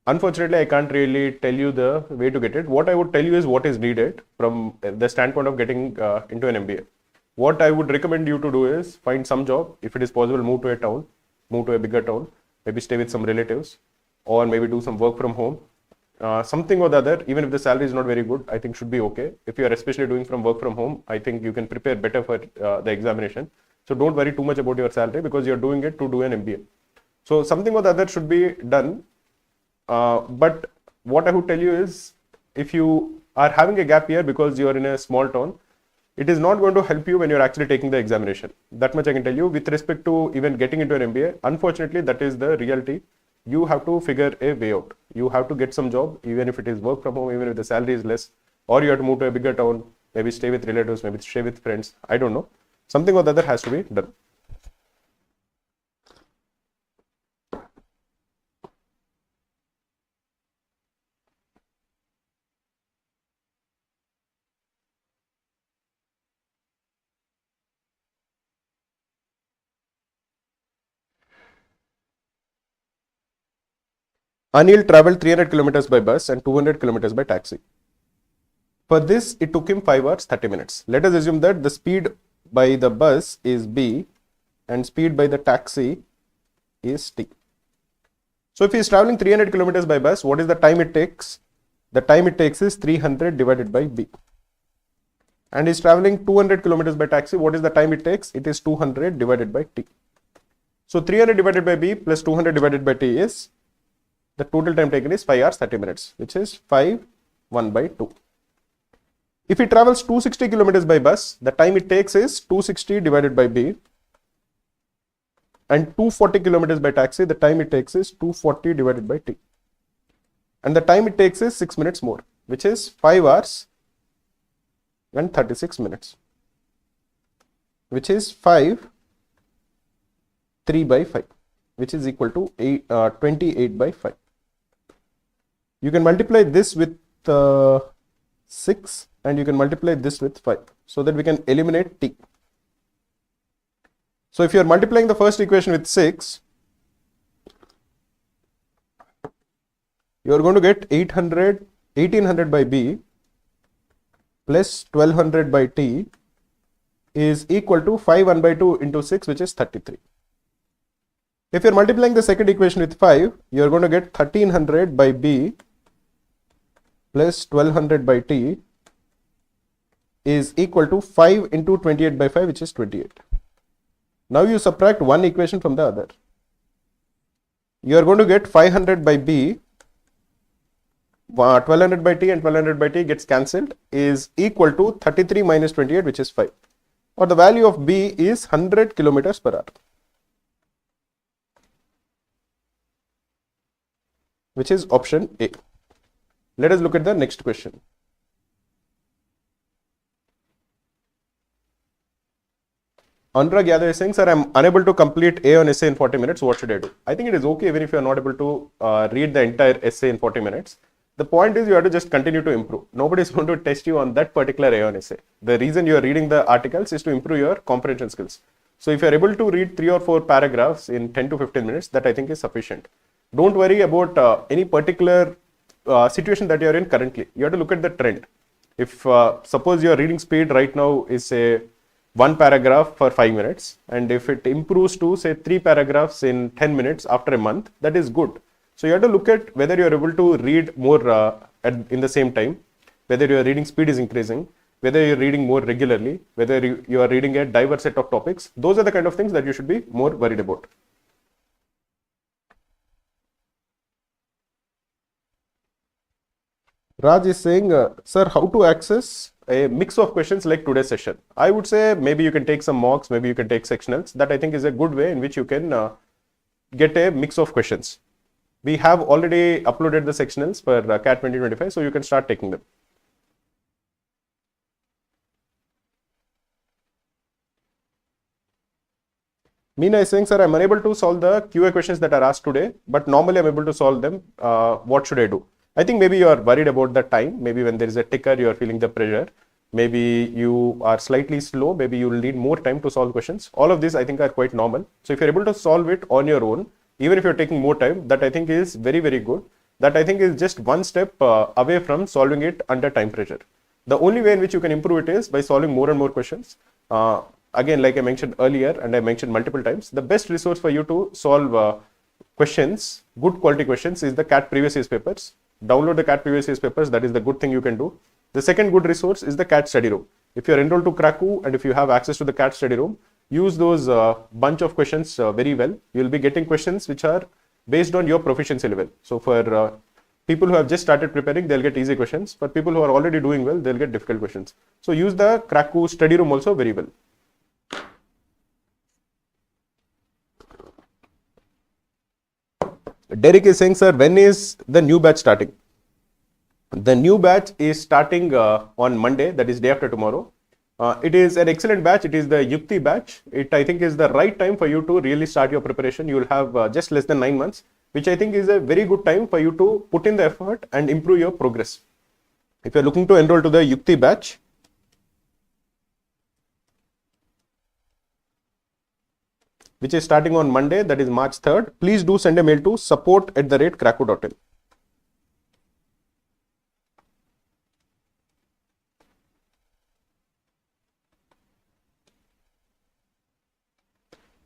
A: Unfortunately, I can't really tell you the way to get it. What I would tell you is what is needed from the standpoint of getting into an MBA. What I would recommend you to do is find some job. If it is possible, move to a town, move to a bigger town, maybe stay with some relatives, or maybe do some work from home. Something or the other, even if the salary is not very good, I think should be okay. If you are especially doing from work from home, I think you can prepare better for the examination. So don't worry too much about your salary because you're doing it to do an MBA. So something or the other should be done. But what I would tell you is, if you are having a gap year because you are in a small town, it is not going to help you when you're actually taking the examination. That much I can tell you. With respect to even getting into an MBA, unfortunately, that is the reality. You have to figure a way out. You have to get some job, even if it is work from home, even if the salary is less, or you have to move to a bigger town, maybe stay with relatives, maybe stay with friends. I don't know. Something or the other has to be done. Anil traveled 300 kilometers by bus and 200 kilometers by taxi. For this, it took him 5 hours 30 minutes. Let us assume that the speed by the bus is B and speed by the taxi is T. So if he is traveling 300 kilometers by bus, what is the time it takes? The time it takes is 300 divided by B. And he is traveling 200 kilometers by taxi. What is the time it takes? It is 200 divided by T. So 300 divided by B plus 200 divided by T is, the total time taken is 5 hours 30 minutes, which is 5 1 by 2. If he travels 260 kilometers by bus, the time it takes is 260 divided by B, and 240 kilometers by taxi, the time it takes is 240 divided by t. And the time it takes is 6 minutes more, which is 5 hours and 36 minutes, which is 5, 3 by 5, which is equal to 28 by 5. You can multiply this with 6 and you can multiply this with 5 so that we can eliminate t. So if you are multiplying the first equation with 6, you are going to get 1800 by b plus 1200 by t is equal to 5 1 by 2 into 6, which is 33. If you are multiplying the second equation with 5, you are going to get 1300 by b plus 1200 by t is equal to 5 into 28 by 5, which is 28. Now you subtract one equation from the other. You are going to get 500 by b, 1200 by t and 1200 by t gets cancelled, is equal to 33 minus 28, which is 5. Or the value of b is 100 kilometers per hour, which is option A. Let us look at the next question. Anurag Yadav is saying, sir, I am unable to complete A on essay in 40 minutes. What should I do? I think it is okay even if you are not able to read the entire essay in 40 minutes. The point is you have to just continue to improve. Nobody is going to test you on that particular A on essay. The reason you are reading the articles is to improve your comprehension skills. So if you are able to read 3 or 4 paragraphs in 10 to 15 minutes, that I think is sufficient. Don't worry about any particular situation that you are in currently. You have to look at the trend. If suppose your reading speed right now is say 1 paragraph for 5 minutes, and if it improves to say 3 paragraphs in 10 minutes after a month, that is good. So you have to look at whether you are able to read more in the same time, whether your reading speed is increasing, whether you are reading more regularly, whether you are reading a diverse set of topics. Those are the kind of things that you should be more worried about. Raj is saying, sir, how to access a mix of questions like today's session? I would say maybe you can take some mocks, maybe you can take sectionals. That I think is a good way in which you can get a mix of questions. We have already uploaded the sectionals for CAT 2025, so you can start taking them. Meena is saying, sir, I am unable to solve the QA questions that are asked today, but normally I am able to solve them. What should I do? I think maybe you are worried about the time. Maybe when there is a ticker, you are feeling the pressure. Maybe you are slightly slow. Maybe you will need more time to solve questions. All of these I think are quite normal. So if you're able to solve it on your own, even if you're taking more time, that I think is very, very good. That I think is just one step away from solving it under time pressure. The only way in which you can improve it is by solving more and more questions. Again, like I mentioned earlier, and I mentioned multiple times, the best resource for you to solve questions, good quality questions, is the CAT previous year's papers. Download the CAT previous year's papers. That is the good thing you can do. The second good resource is the CAT study room. If you are enrolled to Krakow and if you have access to the CAT study room, use those bunch of questions very well. You will be getting questions which are based on your proficiency level. So for people who have just started preparing, they'll get easy questions. For people who are already doing well, they'll get difficult questions. So use the Krakow study room also very well. Derek is saying, sir, when is the new batch starting? The new batch is starting on Monday, that is day after tomorrow. It is an excellent batch. It is the Yukti batch. It, I think, is the right time for you to really start your preparation. You will have just less than 9 months, which I think is a very good time for you to put in the effort and improve your progress. If you are looking to enroll to the Yukti batch, which is starting on Monday, that is March 3rd, please do send a mail to support@krakow.in.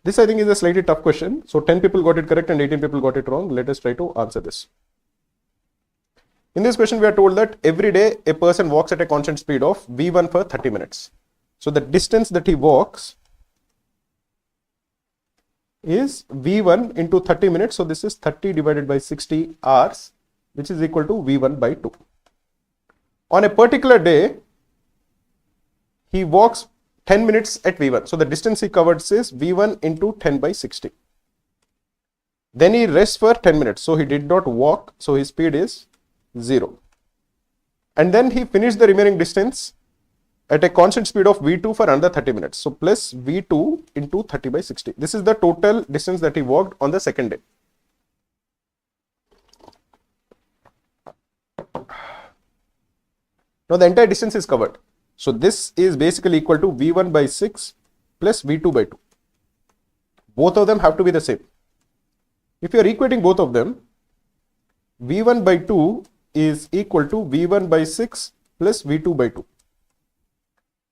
A: This I think is a slightly tough question. So 10 people got it correct and 18 people got it wrong. Let us try to answer this. In this question, we are told that every day a person walks at a constant speed of V1 for 30 minutes. So the distance that he walks is V1 into 30 minutes. So this is 30 divided by 60 hours, which is equal to V1 by 2. On a particular day, he walks 10 minutes at V1. So the distance he covers is V1 into 10 by 60. Then he rests for 10 minutes. So he did not walk. So his speed is 0. And then he finished the remaining distance at a constant speed of V2 for another 30 minutes. So plus V2 into 30 by 60. This is the total distance that he walked on the second day. Now the entire distance is covered. So this is basically equal to V1 by 6 plus V2 by 2. Both of them have to be the same. If you are equating both of them, V1 by 2 is equal to V1 by 6 plus V2 by 2.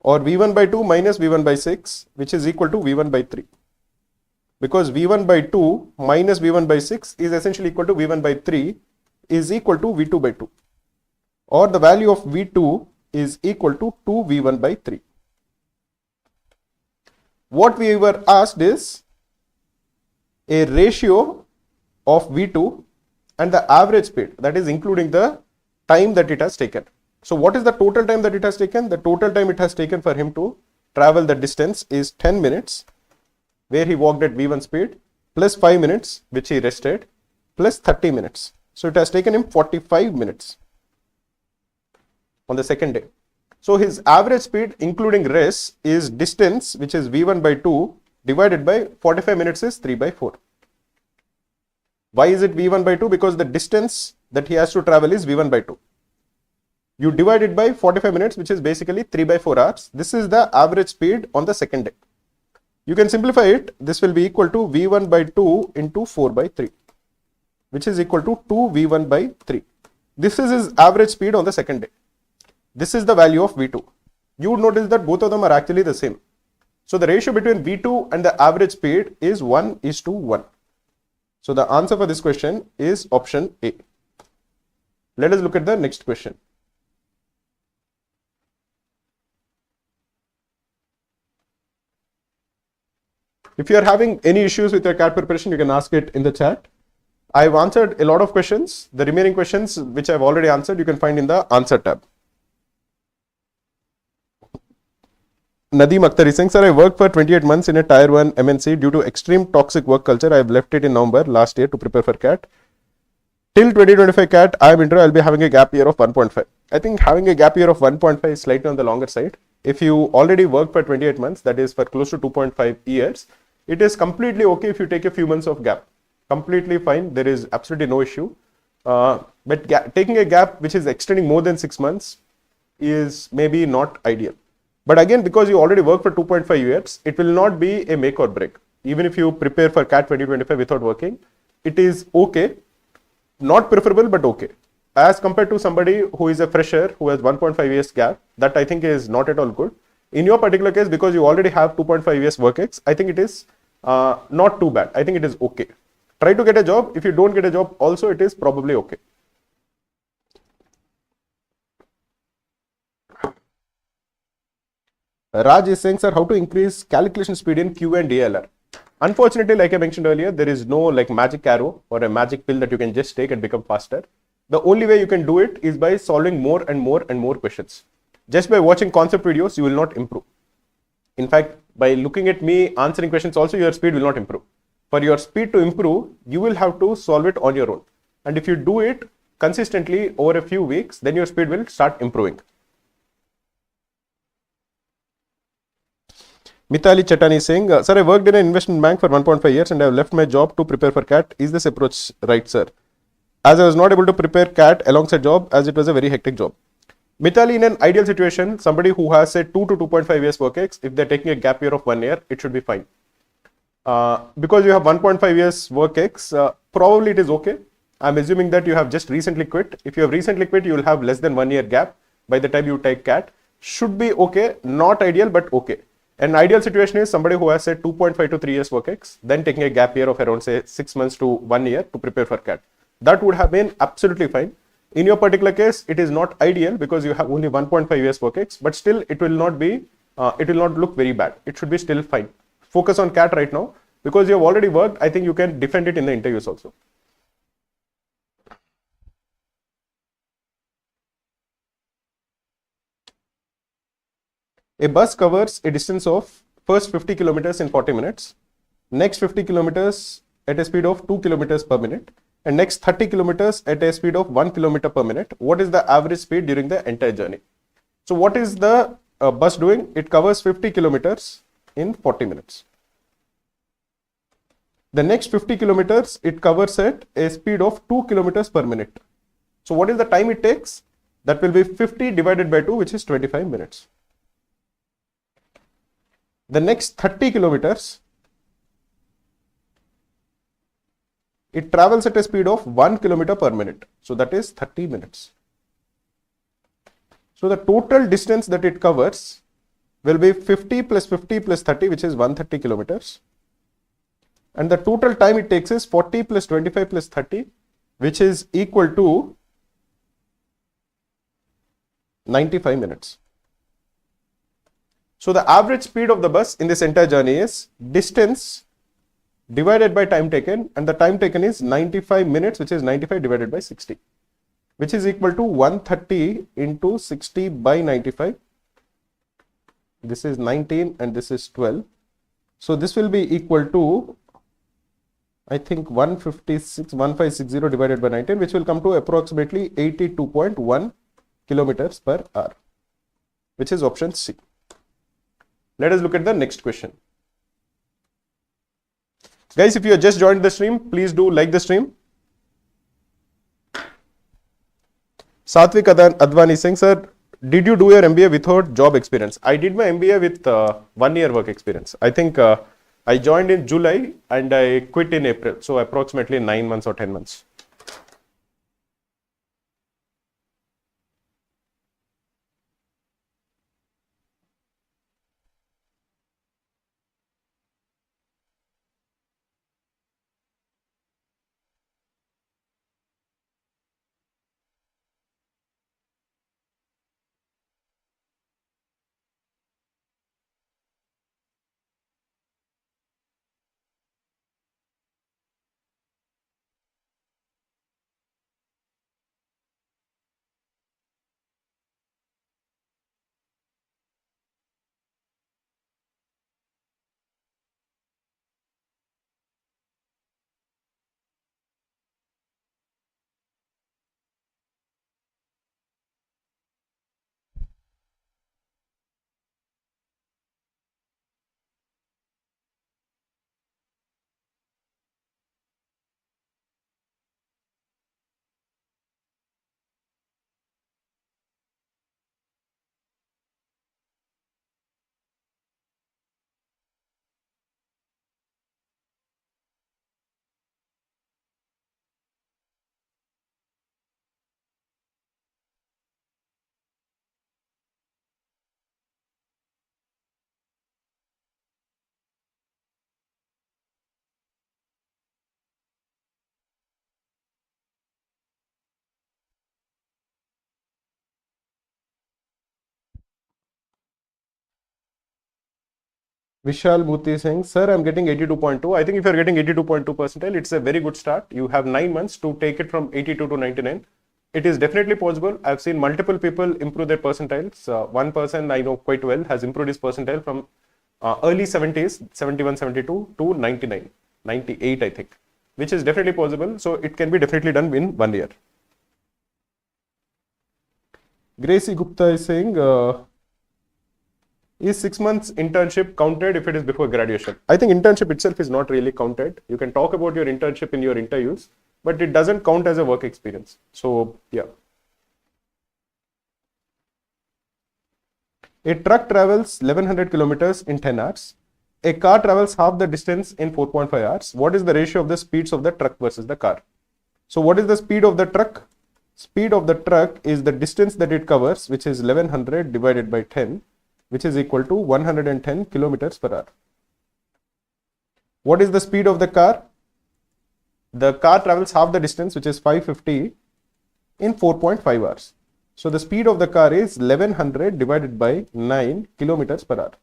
A: Or V1 by 2 minus V1 by 6, which is equal to V1 by 3. Because V1 by 2 minus V1 by 6 is essentially equal to V1 by 3 is equal to V2 by 2. Or the value of V2 is equal to 2V1 by 3. What we were asked is a ratio of V2 and the average speed, that is including the time that it has taken. So what is the total time that it has taken? The total time it has taken for him to travel the distance is 10 minutes, where he walked at V1 speed, plus 5 minutes, which he rested, plus 30 minutes. So it has taken him 45 minutes on the second day. So his average speed including rest is distance, which is V1 by 2 divided by 45 minutes is 3 by 4. Why is it V1 by 2? Because the distance that he has to travel is V1 by 2. You divide it by 45 minutes, which is basically 3 by 4 hours. This is the average speed on the second day. You can simplify it. This will be equal to V1 by 2 into 4 by 3, which is equal to 2V1 by 3. This is his average speed on the second day. This is the value of V2. You would notice that both of them are actually the same. So the ratio between V2 and the average speed is 1:1. So the answer for this question is option A. Let us look at the next question. If you are having any issues with your CAT preparation, you can ask it in the chat. I've answered a lot of questions. The remaining questions which I've already answered, you can find in the answer tab. Nadeem Akhtar is saying, sir, I worked for 28 months in a tier 1 MNC. Due to extreme toxic work culture, I have left it in November last year to prepare for CAT. Till 2025 CAT, I am intro, I'll be having a gap year of 1.5. I think having a gap year of 1.5 is slightly on the longer side. If you already work for 28 months, that is for close to 2.5 years, it is completely okay if you take a few months of gap. Completely fine. There is absolutely no issue. But taking a gap which is extending more than 6 months is maybe not ideal. But again, because you already work for 2.5 years, it will not be a make or break. Even if you prepare for CAT 2025 without working, it is okay. Not preferable, but okay. As compared to somebody who is a fresher who has 1.5 years gap, that I think is not at all good. In your particular case, because you already have 2.5 years work ex, I think it is not too bad. I think it is okay. Try to get a job. If you don't get a job, also it is probably okay. Raj is saying, sir, how to increase calculation speed in Q and DLR? Unfortunately, like I mentioned earlier, there is no like magic arrow or a magic pill that you can just take and become faster. The only way you can do it is by solving more and more and more questions. Just by watching concept videos, you will not improve. In fact, by looking at me answering questions also, your speed will not improve. For your speed to improve, you will have to solve it on your own. And if you do it consistently over a few weeks, then your speed will start improving. Mithali Chetani is saying, sir, I worked in an investment bank for 1.5 years and I have left my job to prepare for CAT. Is this approach right, sir? As I was not able to prepare CAT alongside job as it was a very hectic job. Mithali, in an ideal situation, somebody who has say 2 to 2.5 years work ex, if they're taking a gap year of 1 year, it should be fine. Because you have 1.5 years work ex, probably it is okay. I'm assuming that you have just recently quit. If you have recently quit, you will have less than 1 year gap by the time you take CAT. Should be okay, not ideal, but okay. An ideal situation is somebody who has say 2.5 to 3 years work ex, then taking a gap year of around say 6 months to 1 year to prepare for CAT. That would have been absolutely fine. In your particular case, it is not ideal because you have only 1.5 years work ex, but still it will not be, it will not look very bad. It should be still fine. Focus on CAT right now because you have already worked. I think you can defend it in the interviews also. A bus covers a distance of first 50 kilometers in 40 minutes, next 50 kilometers at a speed of 2 kilometers per minute and next 30 kilometers at a speed of 1 kilometer per minute, what is the average speed during the entire journey? So what is the bus doing? It covers 50 kilometers in 40 minutes. The next 50 kilometers it covers at a speed of 2 kilometers per minute. So what is the time it takes? That will be 50 divided by 2, which is 25 minutes. The next 30 kilometers, it travels at a speed of 1 kilometer per minute. So that is 30 minutes. So the total distance that it covers will be 50 plus 50 plus 30, which is 130 kilometers. And the total time it takes is 40 plus 25 plus 30, which is equal to 95 minutes. So the average speed of the bus in this entire journey is distance divided by time taken, and the time taken is 95 minutes, which is 95 divided by 60, which is equal to 130 into 60 by 95. This is 19 and this is 12. So this will be equal to, I think, 1560 divided by 19, which will come to approximately 82.1 kilometers per hour, which is option C. Let us look at the next question. Guys, if you have just joined the stream, please do like the stream. Satvik Advani saying, sir, did you do your MBA without job experience? I did my MBA with 1 year work experience. I think I joined in July and I quit in April. So approximately 9 months or 10 months. Vishal Bhuti saying, sir, I'm getting 82.2. I think if you're getting 82.2 percentile, it's a very good start. You have 9 months to take it from 82 to 99. It is definitely possible. I've seen multiple people improve their percentiles. One person I know quite well has improved his percentile from early 70s, 71, 72 to 99, 98, I think, which is definitely possible. So it can be definitely done in 1 year. Gracie Gupta is saying, is 6 months internship counted if it is before graduation? I think internship itself is not really counted. You can talk about your internship in your interviews, but it doesn't count as a work experience. So yeah. A truck travels 1100 kilometers in 10 hours. A car travels half the distance in 4.5 hours. What is the ratio of the speeds of the truck versus the car? So what is the speed of the truck? Speed of the truck is the distance that it covers, which is 1100 divided by 10, which is equal to 110 kilometers per hour. What is the speed of the car? The car travels half the distance, which is 550 in 4.5 hours. So the speed of the car is 1100 divided by 9 kilometers per hour.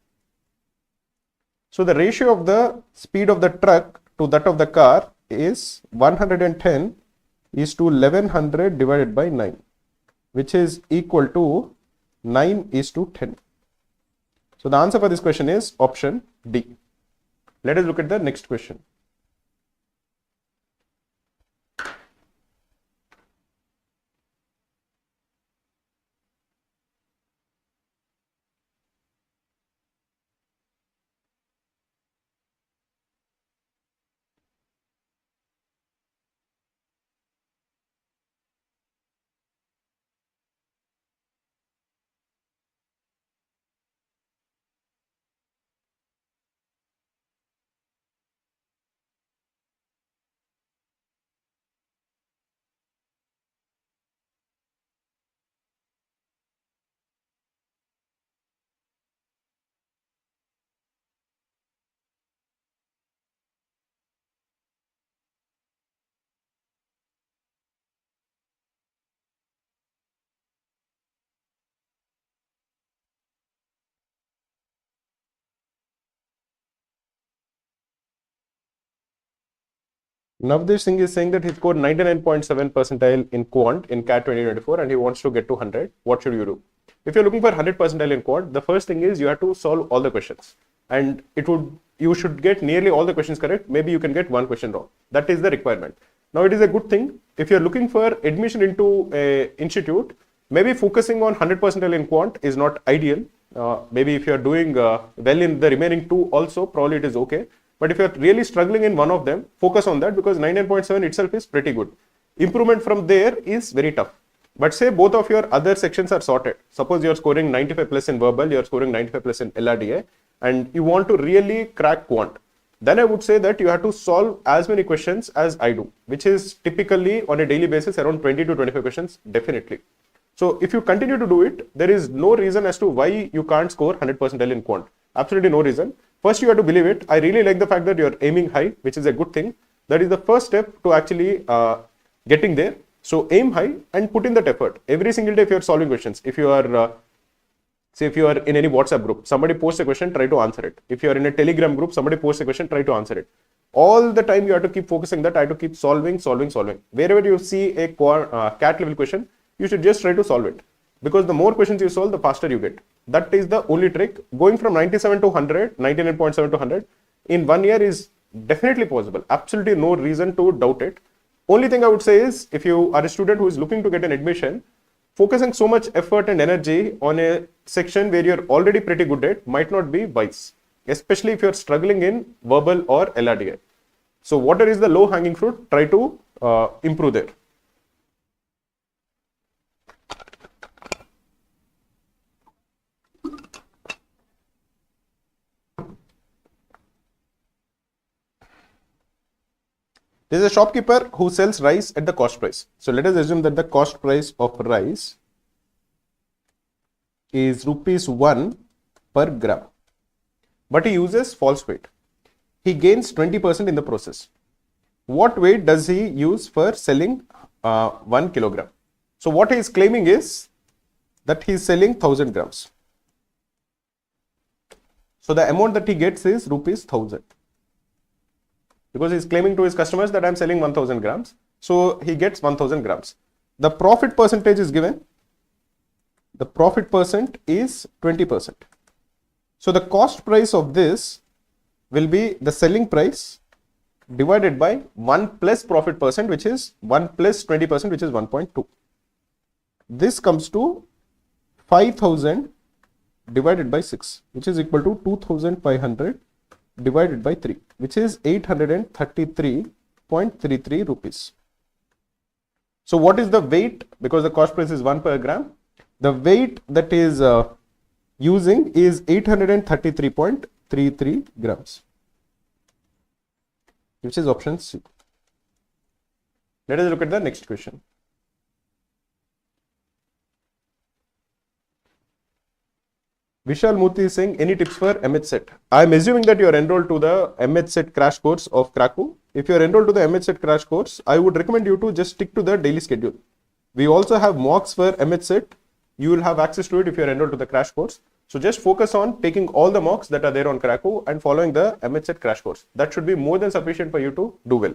A: So the ratio of the speed of the truck to that of the car is 110 is to 1100 divided by 9, which is equal to 9 is to 10. So the answer for this question is option D. Let us look at the next question. Navdesh Singh is saying that he scored 99.7 percentile in Quant in CAT 2024 and he wants to get to 100. What should you do? If you're looking for 100 percentile in Quant, the first thing is you have to solve all the questions. And you should get nearly all the questions correct. Maybe you can get one question wrong. That is the requirement. Now it is a good thing. If you're looking for admission into a institute, maybe focusing on 100 percentile in Quant is not ideal. Maybe if you're doing well in the remaining two also, probably it is okay. But if you're really struggling in one of them, focus on that because 99.7 itself is pretty good. Improvement from there is very tough. But say both of your other sections are sorted. Suppose you're scoring 95 plus in verbal, you're scoring 95 plus in LRDA, and you want to really crack Quant. Then I would say that you have to solve as many questions as I do, which is typically on a daily basis around 20 to 25 questions, definitely. So if you continue to do it, there is no reason as to why you can't score 100 percentile in Quant. Absolutely no reason. First, you have to believe it. I really like the fact that you're aiming high, which is a good thing. That is the first step to actually getting there. So aim high and put in that effort. Every single day if you're solving questions, if you are, say if you are in any WhatsApp group, somebody posts a question, try to answer it. If you are in a Telegram group, somebody posts a question, try to answer it. All the time you have to keep focusing that, I have to keep solving. Wherever you see a CAT level question, you should just try to solve it. Because the more questions you solve, the faster you get. That is the only trick. Going from 97 to 100, 99.7 to 100 in 1 year is definitely possible. Absolutely no reason to doubt it. Only thing I would say is if you are a student who is looking to get an admission, focusing so much effort and energy on a section where you're already pretty good at might not be wise, especially if you're struggling in verbal or LRDI. So whatever is the low hanging fruit, try to improve there. There is a shopkeeper who sells rice at the cost price. So let us assume that the cost price of rice is rupees 1 per gram. But he uses false weight. He gains 20% in the process. What weight does he use for selling 1 kilogram? So what he is claiming is that he is selling 1000 grams. So the amount that he gets is rupees 1000. Because he is claiming to his customers that I am selling 1000 grams. So he gets 1000 grams. The profit percentage is given. The profit percent is 20%. So the cost price of this will be the selling price divided by 1 plus profit percent, which is 1 plus 20%, which is 1.2. This comes to 5000 divided by 6, which is equal to 2500 divided by 3, which is 833.33 rupees. So what is the weight? Because the cost price is 1 per gram, the weight that is using is 833.33 grams, which is option C. Let us look at the next question. Vishal Murthy is saying, any tips for MHSET? I am assuming that you are enrolled to the MHSET crash course of Krakow. If you are enrolled to the MHSET crash course, I would recommend you to just stick to the daily schedule. We also have mocks for MHSET. You will have access to it if you are enrolled to the crash course. So just focus on taking all the mocks that are there on Krakow and following the MHSET crash course. That should be more than sufficient for you to do well.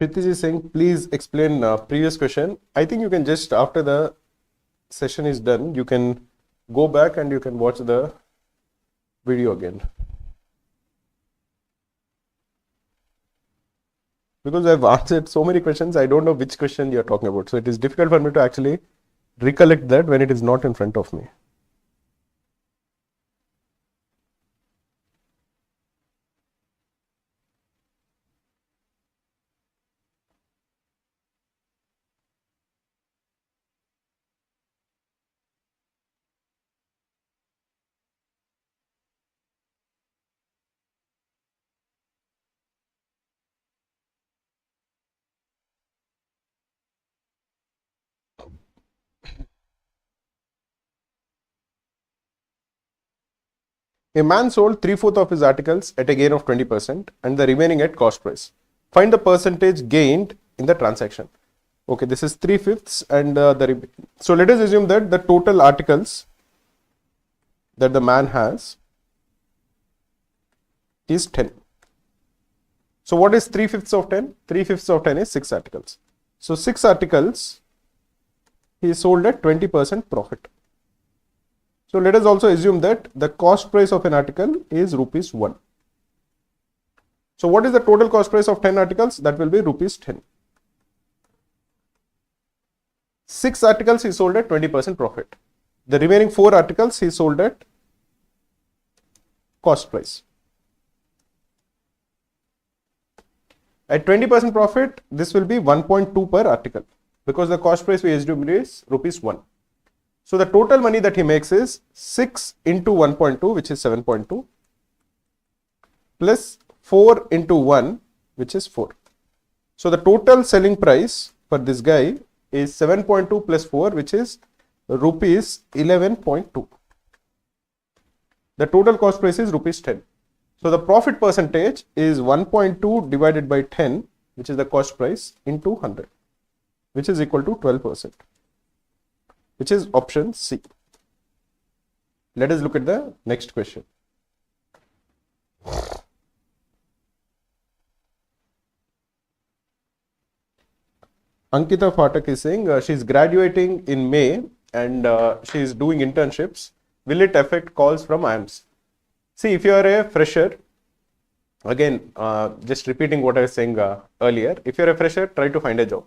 A: Pritish is saying, please explain previous question. I think you can just, after the session is done, you can go back and you can watch the video again. Because I've answered so many questions, I don't know which question you're talking about. So it is difficult for me to actually recollect that when it is not in front of me. A man sold 3/4 of his articles at a gain of 20% and the remaining at cost price. Find the percentage gained in the transaction. Okay, this is 3/5 and so let us assume that the total articles that the man has is 10. So what is 3/5 of 10? 3/5 of 10 is 6 articles. So 6 articles he sold at 20% profit. So let us also assume that the cost price of an article is rupees 1. So what is the total cost price of 10 articles? That will be rupees 10. 6 articles he sold at 20% profit. The remaining 4 articles he sold at cost price. At 20% profit, this will be 1.2 per article because the cost price we assume is rupees 1. So the total money that he makes is 6 into 1.2, which is 7.2, plus 4 into 1, which is 4. So the total selling price for this guy is 7.2 plus 4, which is rupees 11.2. The total cost price is rupees 10. So the profit percentage is 1.2 divided by 10, which is the cost price, into 100, which is equal to 12%, which is option C. Let us look at the next question. Ankita Phatak is saying she is graduating in May and she is doing internships. Will it affect calls from IIMs? See, if you are a fresher, again, just repeating what I was saying earlier, if you're a fresher, try to find a job.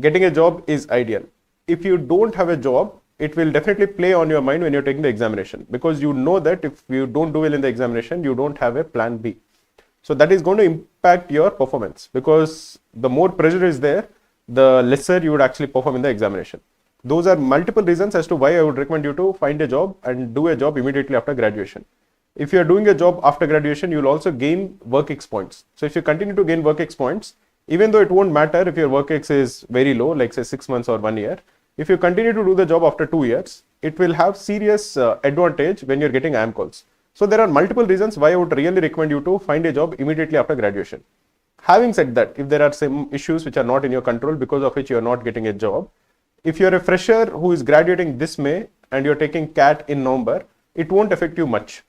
A: Getting a job is ideal. If you don't have a job, it will definitely play on your mind when you're taking the examination because you know that if you don't do well in the examination, you don't have a plan B. So that is going to impact your performance because the more pressure is there, the lesser you would actually perform in the examination. Those are multiple reasons as to why I would recommend you to find a job and do a job immediately after graduation. If you are doing a job after graduation, you will also gain work X points. So if you continue to gain work X points, even though it won't matter if your work X is very low, like say 6 months or 1 year, if you continue to do the job after 2 years, it will have serious advantage when you're getting IIM calls. So there are multiple reasons why I would really recommend you to find a job immediately after graduation. Having said that, if there are some issues which are not in your control because of which you are not getting a job, if you're a fresher who is graduating this May and you're taking CAT in November, it won't affect you much.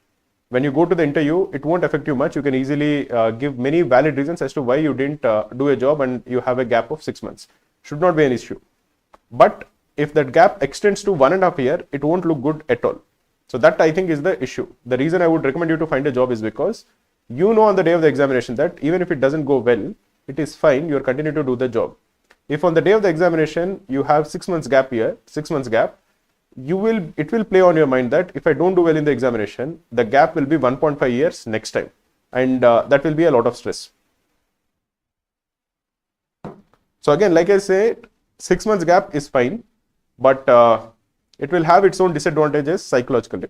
A: When you go to the interview, it won't affect you much. You can easily give many valid reasons as to why you didn't do a job and you have a gap of 6 months. Should not be an issue. But if that gap extends to 1.5 years, it won't look good at all. So that I think is the issue. The reason I would recommend you to find a job is because you know on the day of the examination that even if it doesn't go well, it is fine. You're continuing to do the job. If on the day of the examination, you have 6 months gap here, 6 months gap, it will play on your mind that if I don't do well in the examination, the gap will be 1.5 years next time. And that will be a lot of stress. So again, like I said, 6 months gap is fine, but it will have its own disadvantages psychologically.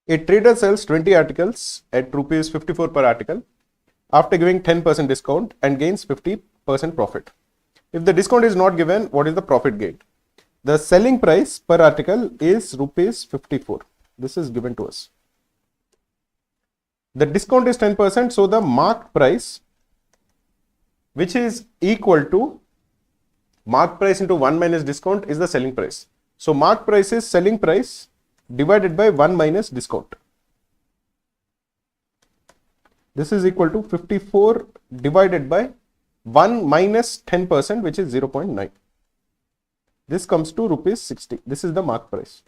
A: A trader sells 20 articles at rupees 54 per article after giving 10% discount and gains 50% profit. If the discount is not given, what is the profit gained? The selling price per article is rupees 54. This is given to us. The discount is 10%, so the marked price, which is equal to marked price into 1 minus discount, is the selling price. So marked price is selling price divided by 1 minus discount. This is equal to 54 divided by 1 minus 10%, which is 0.9. This comes to rupees 60. This is the mark price.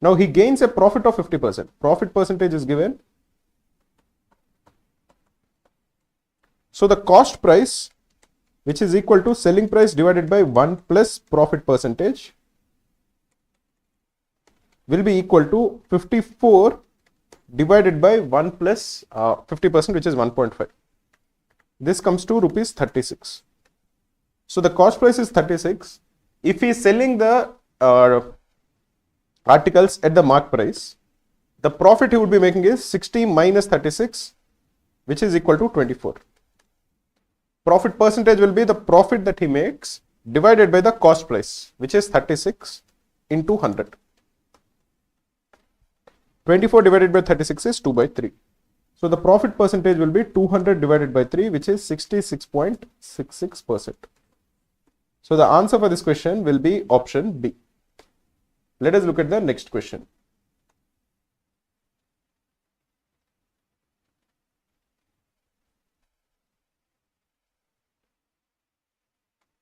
A: Now he gains a profit of 50%. Profit percentage is given. So the cost price, which is equal to selling price divided by 1 plus profit percentage, will be equal to 54 divided by 1 plus 50%, which is 1.5. This comes to rupees 36. So the cost price is 36. If he is selling the articles at the mark price, the profit he would be making is 60 minus 36, which is equal to 24. Profit percentage will be the profit that he makes divided by the cost price, which is 36 into 100. 24 divided by 36 is 2 by 3. So the profit percentage will be 200 divided by 3, which is 66.66%. So the answer for this question will be option B. Let us look at the next question.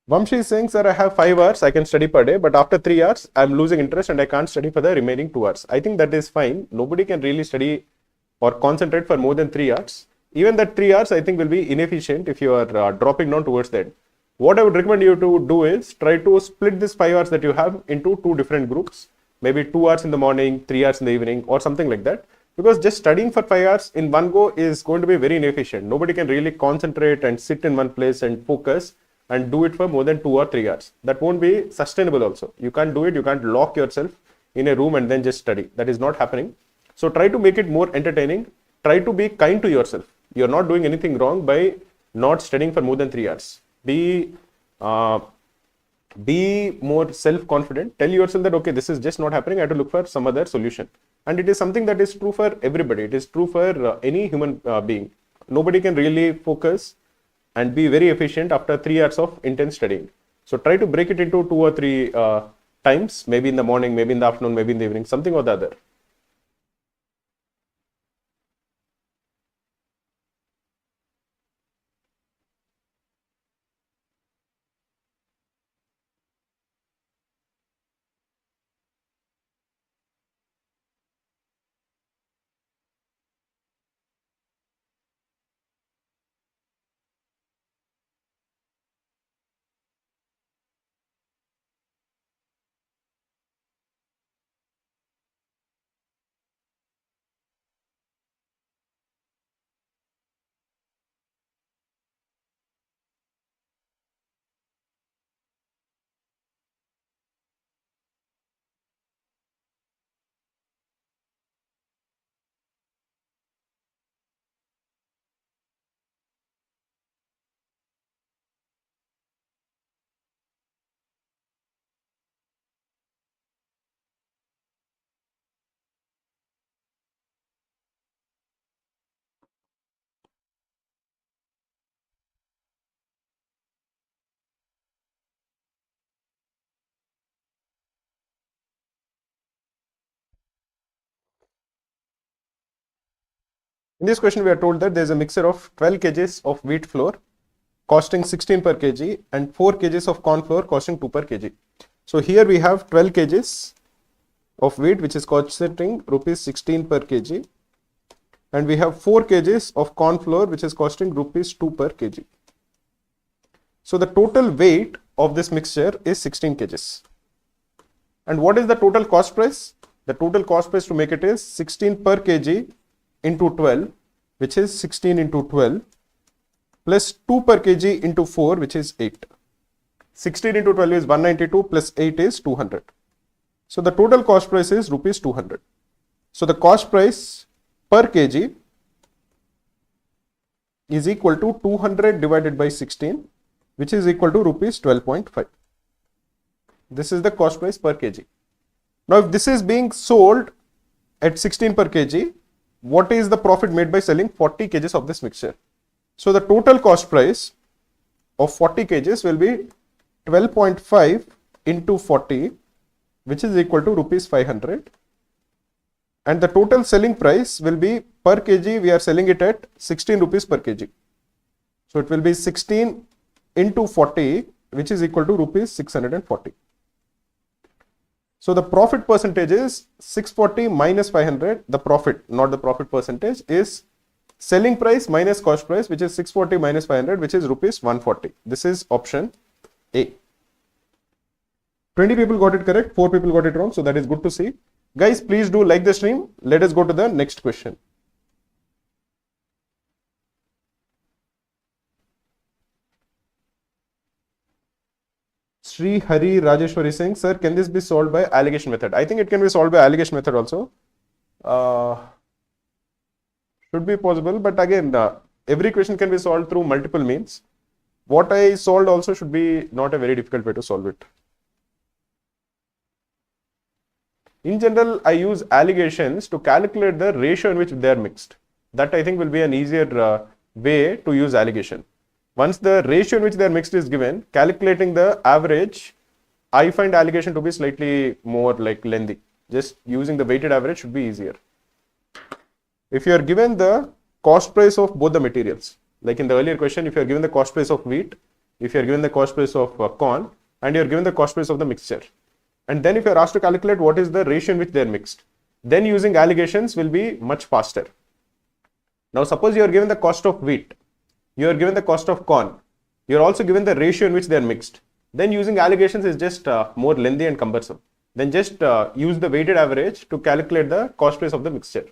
A: Vamshi is saying, sir, I have 5 hours I can study per day, but after 3 hours I am losing interest and I can't study for the remaining 2 hours. I think that is fine. Nobody can really study or concentrate for more than 3 hours. Even that 3 hours I think will be inefficient if you are dropping down towards that. What I would recommend you to do is try to split this 5 hours that you have into 2 different groups. Maybe 2 hours in the morning, 3 hours in the evening, or something like that. Because just studying for 5 hours in one go is going to be very inefficient. Nobody can really concentrate and sit in one place and focus and do it for more than 2 or 3 hours. That won't be sustainable also. You can't do it. You can't lock yourself in a room and then just study. That is not happening. So try to make it more entertaining. Try to be kind to yourself. You're not doing anything wrong by not studying for more than 3 hours. Be more self-confident. Tell yourself that, okay, this is just not happening. I have to look for some other solution. And it is something that is true for everybody. It is true for any human being. Nobody can really focus and be very efficient after 3 hours of intense studying. So try to break it into 2 or 3 times, maybe in the morning, maybe in the afternoon, maybe in the evening, something or the other. In this question, we are told that there is a mixture of 12 kgs of wheat flour costing 16 per kg and 4 kgs of corn flour costing 2 per kg. So here we have 12 kgs of wheat, which is costing rupees 16 per kg, and we have 4 kgs of corn flour, which is costing rupees 2 per kg. So the total weight of this mixture is 16 kgs. And what is the total cost price? The total cost price to make it is 16 per kg into 12, which is 16 into 12, plus 2 per kg into 4, which is 8. 16 into 12 is 192 plus 8 is 200. So the total cost price is rupees 200. So the cost price per kg is equal to 200 divided by 16, which is equal to rupees 12.5. This is the cost price per kg. Now, if this is being sold at 16 per kg, what is the profit made by selling 40 kgs of this mixture? So the total cost price of 40 kgs will be 12.5 into 40, which is equal to rupees 500. And the total selling price will be per kg, we are selling it at 16 rupees per kg. So it will be 16 into 40, which is equal to rupees 640. So the profit percentage is 640 minus 500. The profit, not the profit percentage, is selling price minus cost price, which is 640 minus 500, which is rupees 140. This is option A. 20 people got it correct, 4 people got it wrong. So that is good to see. Guys, please do like the stream. Let us go to the next question. Sri Hari Rajeshwari saying, sir, can this be solved by allegation method? I think it can be solved by allegation method also. Should be possible, but again, every question can be solved through multiple means. What I solved also should be not a very difficult way to solve it. In general, I use allegations to calculate the ratio in which they are mixed. That I think will be an easier way to use allegation. Once the ratio in which they are mixed is given, calculating the average, I find allegation to be slightly more like lengthy. Just using the weighted average should be easier. If you are given the cost price of both the materials, like in the earlier question, if you are given the cost price of wheat, if you are given the cost price of corn, and you are given the cost price of the mixture, and then if you are asked to calculate what is the ratio in which they are mixed, then using allegations will be much faster. Now suppose you are given the cost of wheat, you are given the cost of corn, you are also given the ratio in which they are mixed, then using allegations is just more lengthy and cumbersome. Then just use the weighted average to calculate the cost price of the mixture.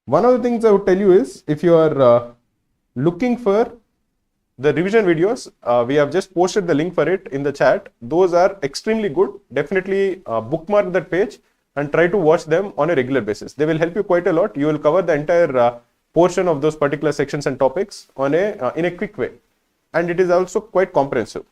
A: One of the things I would tell you is, if you are looking for the revision videos, we have just posted the link for it in the chat. Those are extremely good. Definitely bookmark that page and try to watch them on a regular basis. They will help you quite a lot. You will cover the entire portion of those particular sections and topics on in a quick way. And it is also quite comprehensive.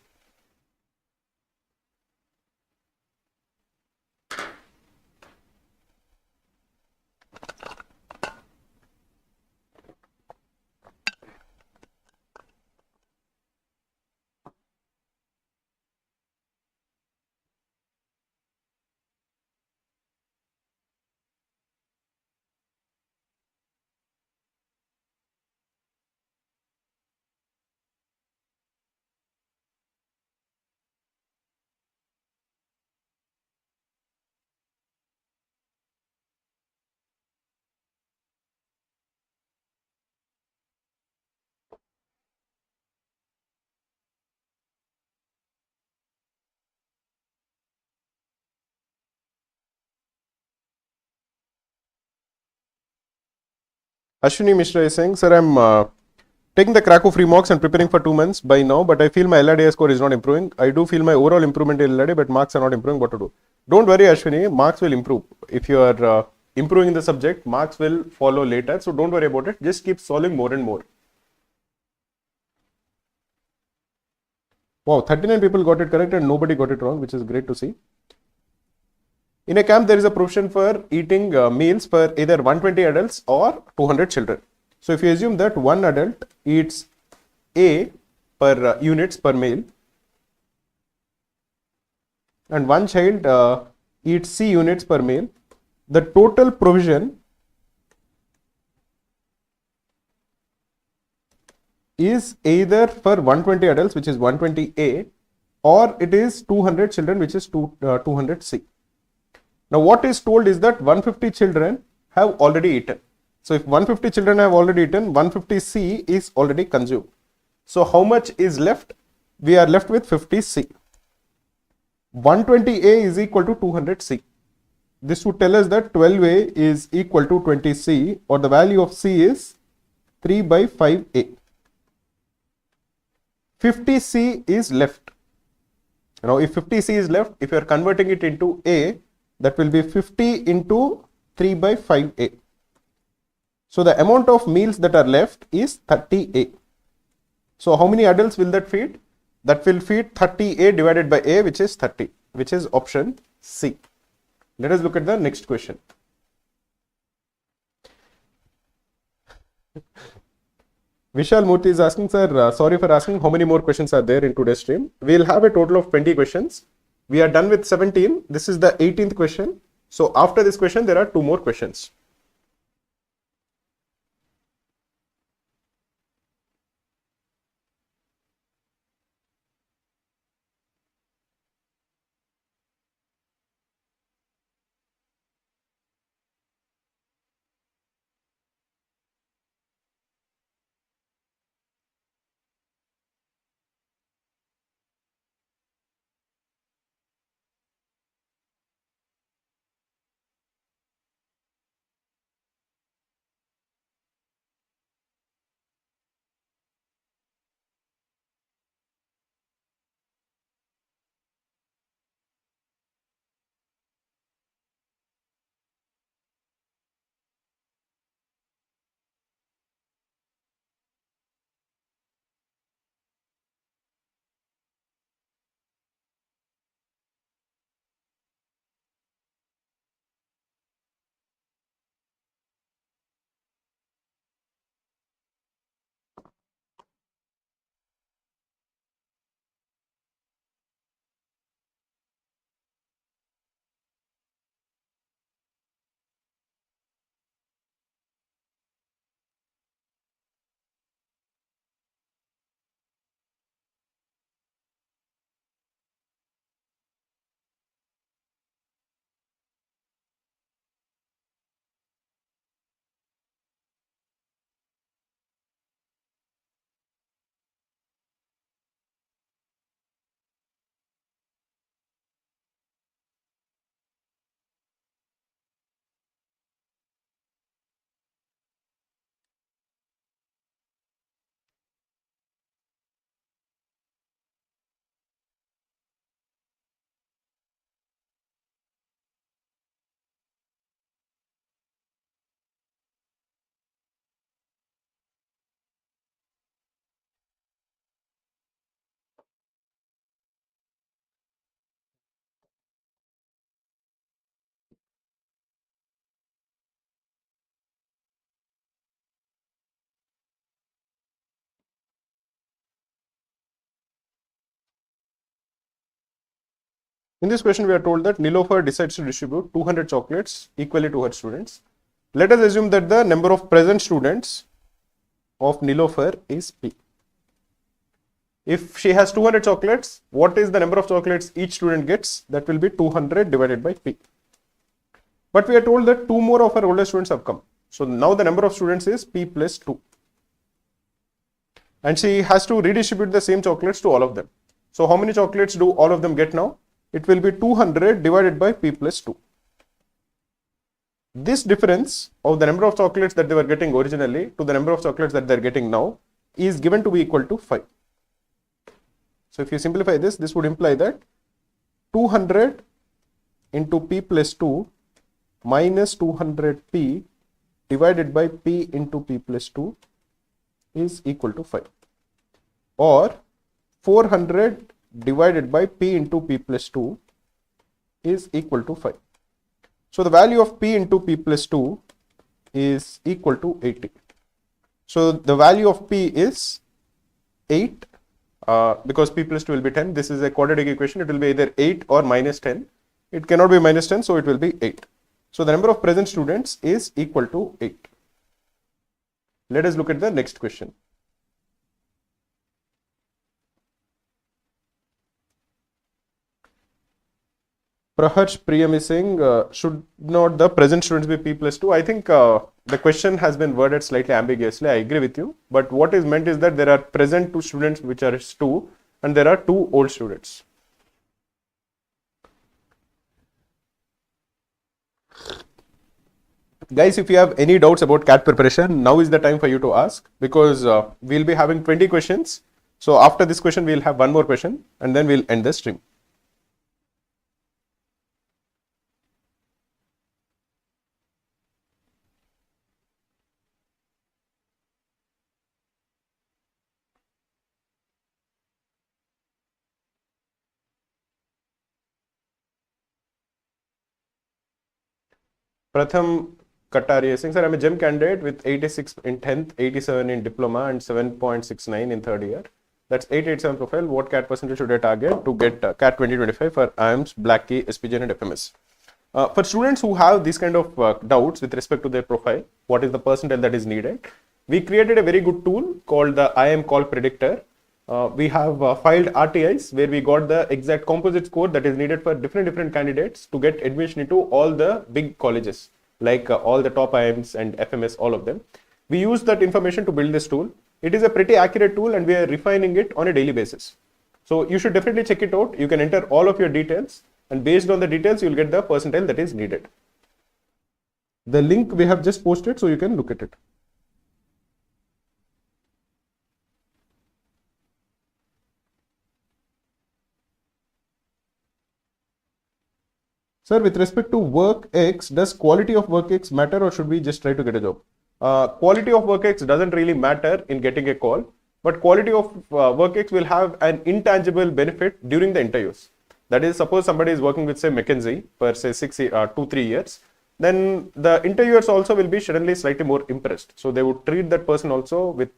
A: Ashwini Mishra is saying, sir, I'm taking the Krakow free mocks and preparing for 2 months by now, but I feel my LRDI score is not improving. I do feel my overall improvement in LRDI, but marks are not improving. What to do? Don't worry, Ashwini, marks will improve. If you are improving in the subject, marks will follow later. So don't worry about it. Just keep solving more and more. Wow, 39 people got it correct and nobody got it wrong, which is great to see. In a camp, there is a provision for eating meals for either 120 adults or 200 children. So if you assume that one adult eats A per units per meal and one child eats C units per meal, the total provision is either for 120 adults, which is 120A, or it is 200 children, which is 200C. Now what is told is that 150 children have already eaten. So if 150 children have already eaten, 150C is already consumed. So how much is left? We are left with 50C. 120A is equal to 200C. This would tell us that 12A is equal to 20C, or the value of C is 3/5A. 50C is left. Now if 50C is left, if you are converting it into A, that will be 50 into 3 by 5A. So the amount of meals that are left is 30A. So how many adults will that feed? That will feed 30A divided by A, which is 30, which is option C. Let us look at the next question. Vishal Murthy is asking, sir, sorry for asking, how many more questions are there in today's stream? We'll have a total of 20 questions. We are done with 17. This is the 18th question. So after this question, there are 2 more questions. In this question, we are told that Nilofer decides to distribute 200 chocolates equally to her students. Let us assume that the number of present students of Nilofer is P. If she has 200 chocolates, what is the number of chocolates each student gets? That will be 200 divided by P. But we are told that 2 more of her older students have come. So now the number of students is P plus 2. And she has to redistribute the same chocolates to all of them. So how many chocolates do all of them get now? It will be 200 divided by P plus 2. This difference of the number of chocolates that they were getting originally to the number of chocolates that they are getting now is given to be equal to 5. So if you simplify this, this would imply that 200 into P plus 2 minus 200P divided by P into P plus 2 is equal to 5. Or 400 divided by P into P plus 2 is equal to 5. So the value of P into P plus 2 is equal to 80. So the value of P is 8 because P plus 2 will be 10. This is a quadratic equation. It will be either 8 or minus 10. It cannot be minus 10, so it will be 8. So the number of present students is equal to 8. Let us look at the next question. Praharsh Priyam is saying, should not the present students be P plus 2? I think the question has been worded slightly ambiguously. I agree with you. But what is meant is that there are present 2 students, which are 2, and there are 2 old students. Guys, if you have any doubts about CAT preparation, now is the time for you to ask, because we'll be having 20 questions. So after this question, we'll have one more question and then we'll end the stream. Pratham Katari is saying, sir, I'm a GEM candidate with 86 in 10th, 87 in diploma and 7.69 in third year. That's 887 profile. What CAT percentage should I target to get CAT 2025 for IIMS, Black Key, SPGN and FMS? For students who have these kind of doubts with respect to their profile, what is the percentile that is needed? We created a very good tool called the IIM Call Predictor. We have filed RTIs where we got the exact composite score that is needed for different candidates to get admission into all the big colleges, like all the top IIMs and FMS, all of them. We use that information to build this tool. It is a pretty accurate tool and we are refining it on a daily basis. So you should definitely check it out. You can enter all of your details and based on the details, you will get the percentile that is needed. The link we have just posted so you can look at it. Sir, with respect to work X, does quality of work X matter or should we just try to get a job? Quality of work X doesn't really matter in getting a call, but quality of work X will have an intangible benefit during the interviews. That is, suppose somebody is working with say McKinsey for say 2-3 years, then the interviewers also will be suddenly slightly more impressed. So they would treat that person also with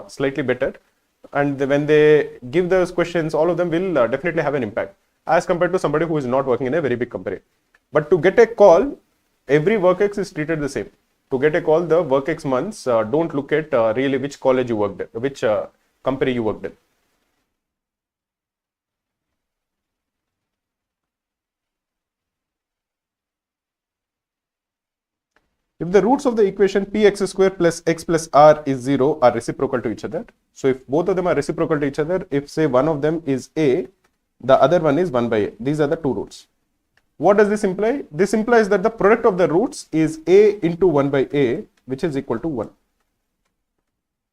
A: slightly better. And when they give those questions, all of them will definitely have an impact, as compared to somebody who is not working in a very big company. But to get a call, every work-ex is treated the same. To get a call, the work-ex months, don't look at really which college you worked at, which company you worked in. If the roots of the equation px square plus x plus r is 0 are reciprocal to each other. So if both of them are reciprocal to each other, if say one of them is a, the other one is 1 by a. These are the two roots. What does this imply? This implies that the product of the roots is a into 1 by a, which is equal to 1.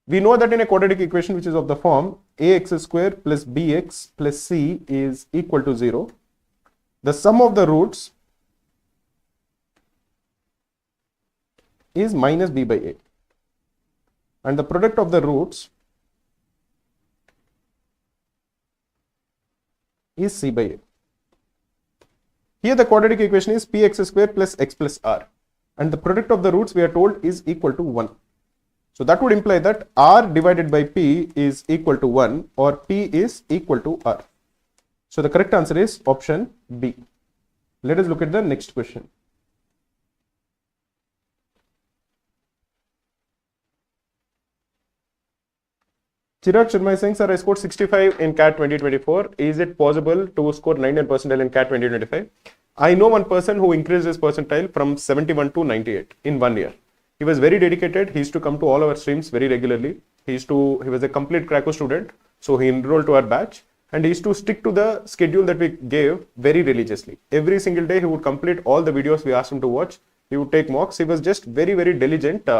A: We know that in a quadratic equation which is of the form ax square plus bx plus c is equal to 0. The sum of the roots is minus b by a. And the product of the roots is c by a. Here the quadratic equation is px square plus x plus r, and the product of the roots we are told is equal to 1. So that would imply that r divided by p is equal to 1 or p is equal to r. So the correct answer is option B. Let us look at the next question. Chirag Sharma is saying, sir, I scored 65 in CAT 2024. Is it possible to score 99 percentile in CAT 2025? I know one person who increased his percentile from 71 to 98 in 1 year. He was very dedicated. He used to come to all our streams very regularly. He was a complete Krakow student. So he enrolled to our batch and he used to stick to the schedule that we gave very religiously. Every single day he would complete all the videos we asked him to watch. He would take mocks. He was just very diligent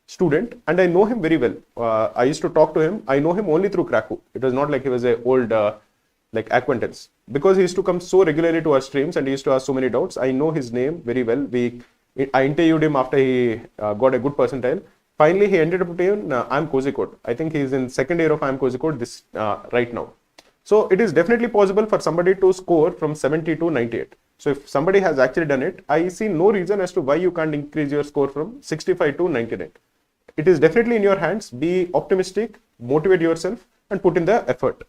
A: student and I know him very well. I used to talk to him. I know him only through Krakow. It was not like he was an old like acquaintance, because he used to come so regularly to our streams and he used to ask so many doubts. I know his name very well. I interviewed him after he got a good percentile. Finally, he ended up in IIM Kozhikode. I think he is in second year of IIM Kozhikode this right now. So it is definitely possible for somebody to score from 70 to 98. So if somebody has actually done it, I see no reason as to why you can't increase your score from 65 to 99. It is definitely in your hands. Be optimistic, motivate yourself and put in the effort.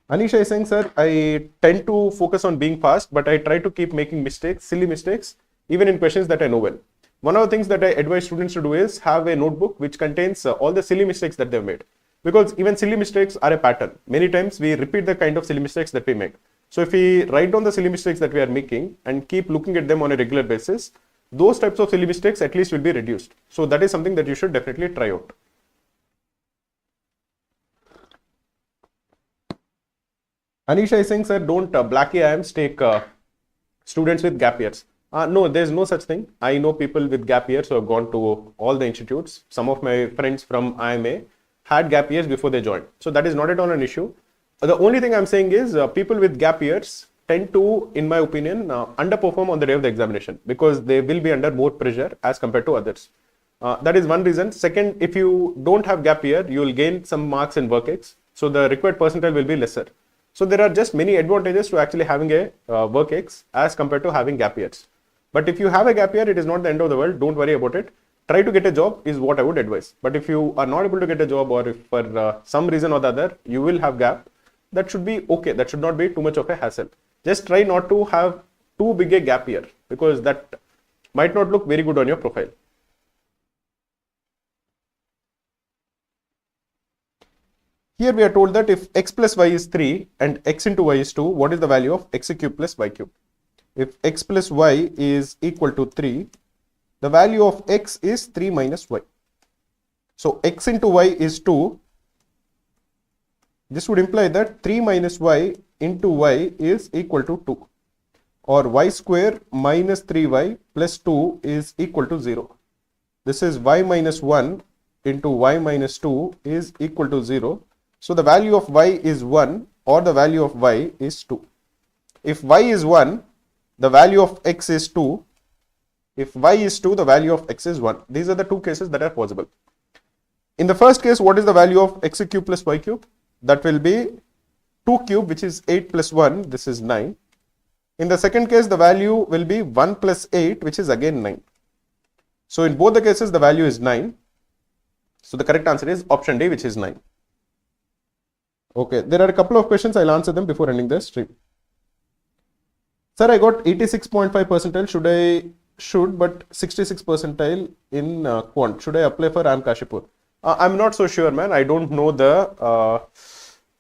A: Anisha is saying, sir, I tend to focus on being fast, but I try to keep making mistakes, silly mistakes, even in questions that I know well. One of the things that I advise students to do is have a notebook which contains all the silly mistakes that they've made. Because even silly mistakes are a pattern. Many times we repeat the kind of silly mistakes that we make. So if we write down the silly mistakes that we are making and keep looking at them on a regular basis, those types of silly mistakes at least will be reduced. So that is something that you should definitely try out. Anisha is saying, sir, don't Blackie IIMs take students with gap years. No, there's no such thing. I know people with gap years who have gone to all the institutes. Some of my friends from IMA had gap years before they joined. So that is not at all an issue. The only thing I'm saying is people with gap years tend to, in my opinion, underperform on the day of the examination because they will be under more pressure as compared to others. That is one reason. Second, if you don't have gap year, you will gain some marks in work X. So the required percentile will be lesser. So there are just many advantages to actually having a work ex as compared to having gap years. But if you have a gap year, it is not the end of the world. Don't worry about it. Try to get a job is what I would advise. But if you are not able to get a job, or if for some reason or the other you will have gap, that should be okay. That should not be too much of a hassle. Just try not to have too big a gap year, because that might not look very good on your profile. Here we are told that if x plus y is 3 and x into y is 2, what is the value of x cube plus y cube? If x plus y is equal to 3, the value of x is 3 minus y. So x into y is 2. This would imply that 3 minus y into y is equal to 2. Or y square minus 3y plus 2 is equal to 0. This is y minus 1 into y minus 2 is equal to 0. So the value of y is 1, or the value of y is 2. If y is 1, the value of x is 2. If y is 2, the value of x is 1. These are the two cases that are possible. In the first case, what is the value of x cube plus y cube? That will be 2 cube, which is 8 plus 1, this is 9. In the second case, the value will be 1 plus 8, which is again 9. So in both the cases, the value is 9. So the correct answer is option D, which is 9. Okay, there are a couple of questions. I'll answer them before ending the stream. Sir, I got 86.5 percentile. But 66 percentile in quant. Should I apply for IIM Kashipur? I'm not so sure, man. I don't know the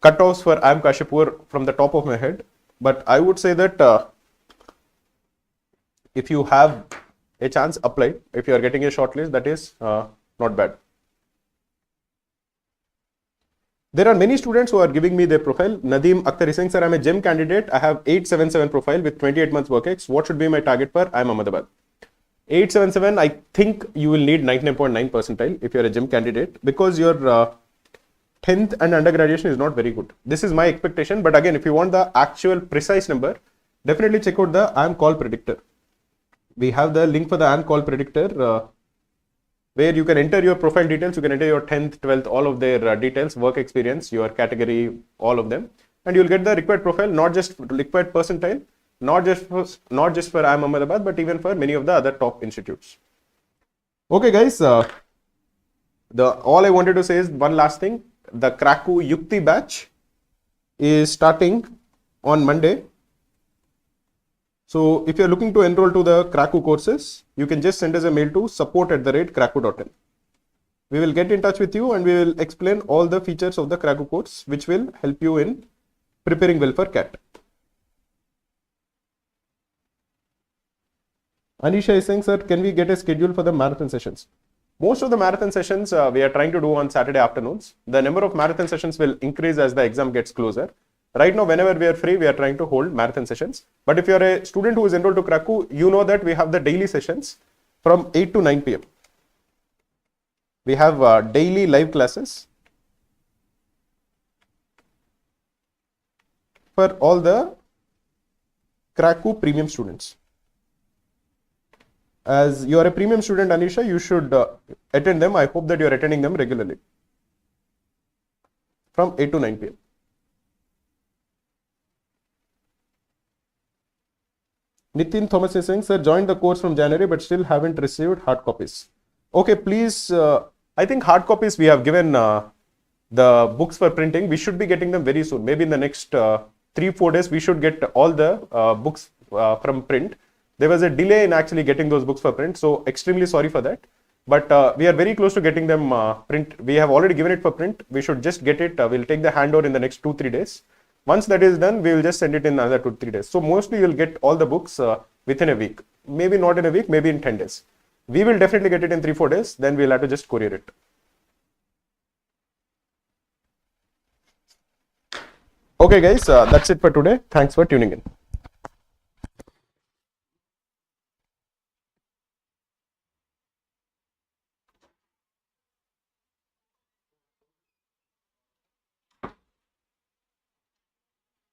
A: cutoffs for IIM Kashipur from the top of my head. But I would say that if you have a chance, apply. If you are getting a shortlist, that is not bad. There are many students who are giving me their profile. Nadeem Akhtar is saying, sir, I'm a GEM candidate. I have 877 profile with 28 months work ex. What should be my target for IIM Ahmedabad? 877, I think you will need 99.9 percentile if you are a GEM candidate, because your 10th and undergraduation is not very good. This is my expectation. But again, if you want the actual precise number, definitely check out the IIM call predictor. We have the link for the IIM call predictor where you can enter your profile details. You can enter your 10th, 12th, all of their details, work experience, your category, all of them. And you'll get the required profile, not just required percentile, not just for IIM Ahmedabad, but even for many of the other top institutes. Okay, guys. All I wanted to say is one last thing. The Krakow Yukti batch is starting on Monday. So if you're looking to enroll to the Krakow courses, you can just send us a mail to support@krakow.in. We will get in touch with you and we will explain all the features of the Krakow course, which will help you in preparing well for CAT. Anisha is saying, sir, can we get a schedule for the marathon sessions? Most of the marathon sessions we are trying to do on Saturday afternoons. The number of marathon sessions will increase as the exam gets closer. Right now, whenever we are free, we are trying to hold marathon sessions. But if you are a student who is enrolled to Krakow, you know that we have the daily sessions from 8 to 9 p.m. We have daily live classes for all the Krakow premium students. As you are a premium student, Anisha, you should attend them. I hope that you are attending them regularly from 8 to 9 p.m. Nitin Thomas is saying, sir, joined the course from January, but still haven't received hard copies. Okay, please, I think hard copies we have given the books for printing. We should be getting them very soon. Maybe in the next 3-4 days, we should get all the books from print. There was a delay in actually getting those books for print. So extremely sorry for that. But we are very close to getting them print. We have already given it for print. We should just get it. We'll take the handover in the next 2-3 days. Once that is done, we will just send it in another 2-3 days. So mostly you'll get all the books within a week. Maybe not in a week, maybe in 10 days. We will definitely get it in 3-4 days. Then we'll have to just courier it. Okay, guys, that's it for today. Thanks for tuning in.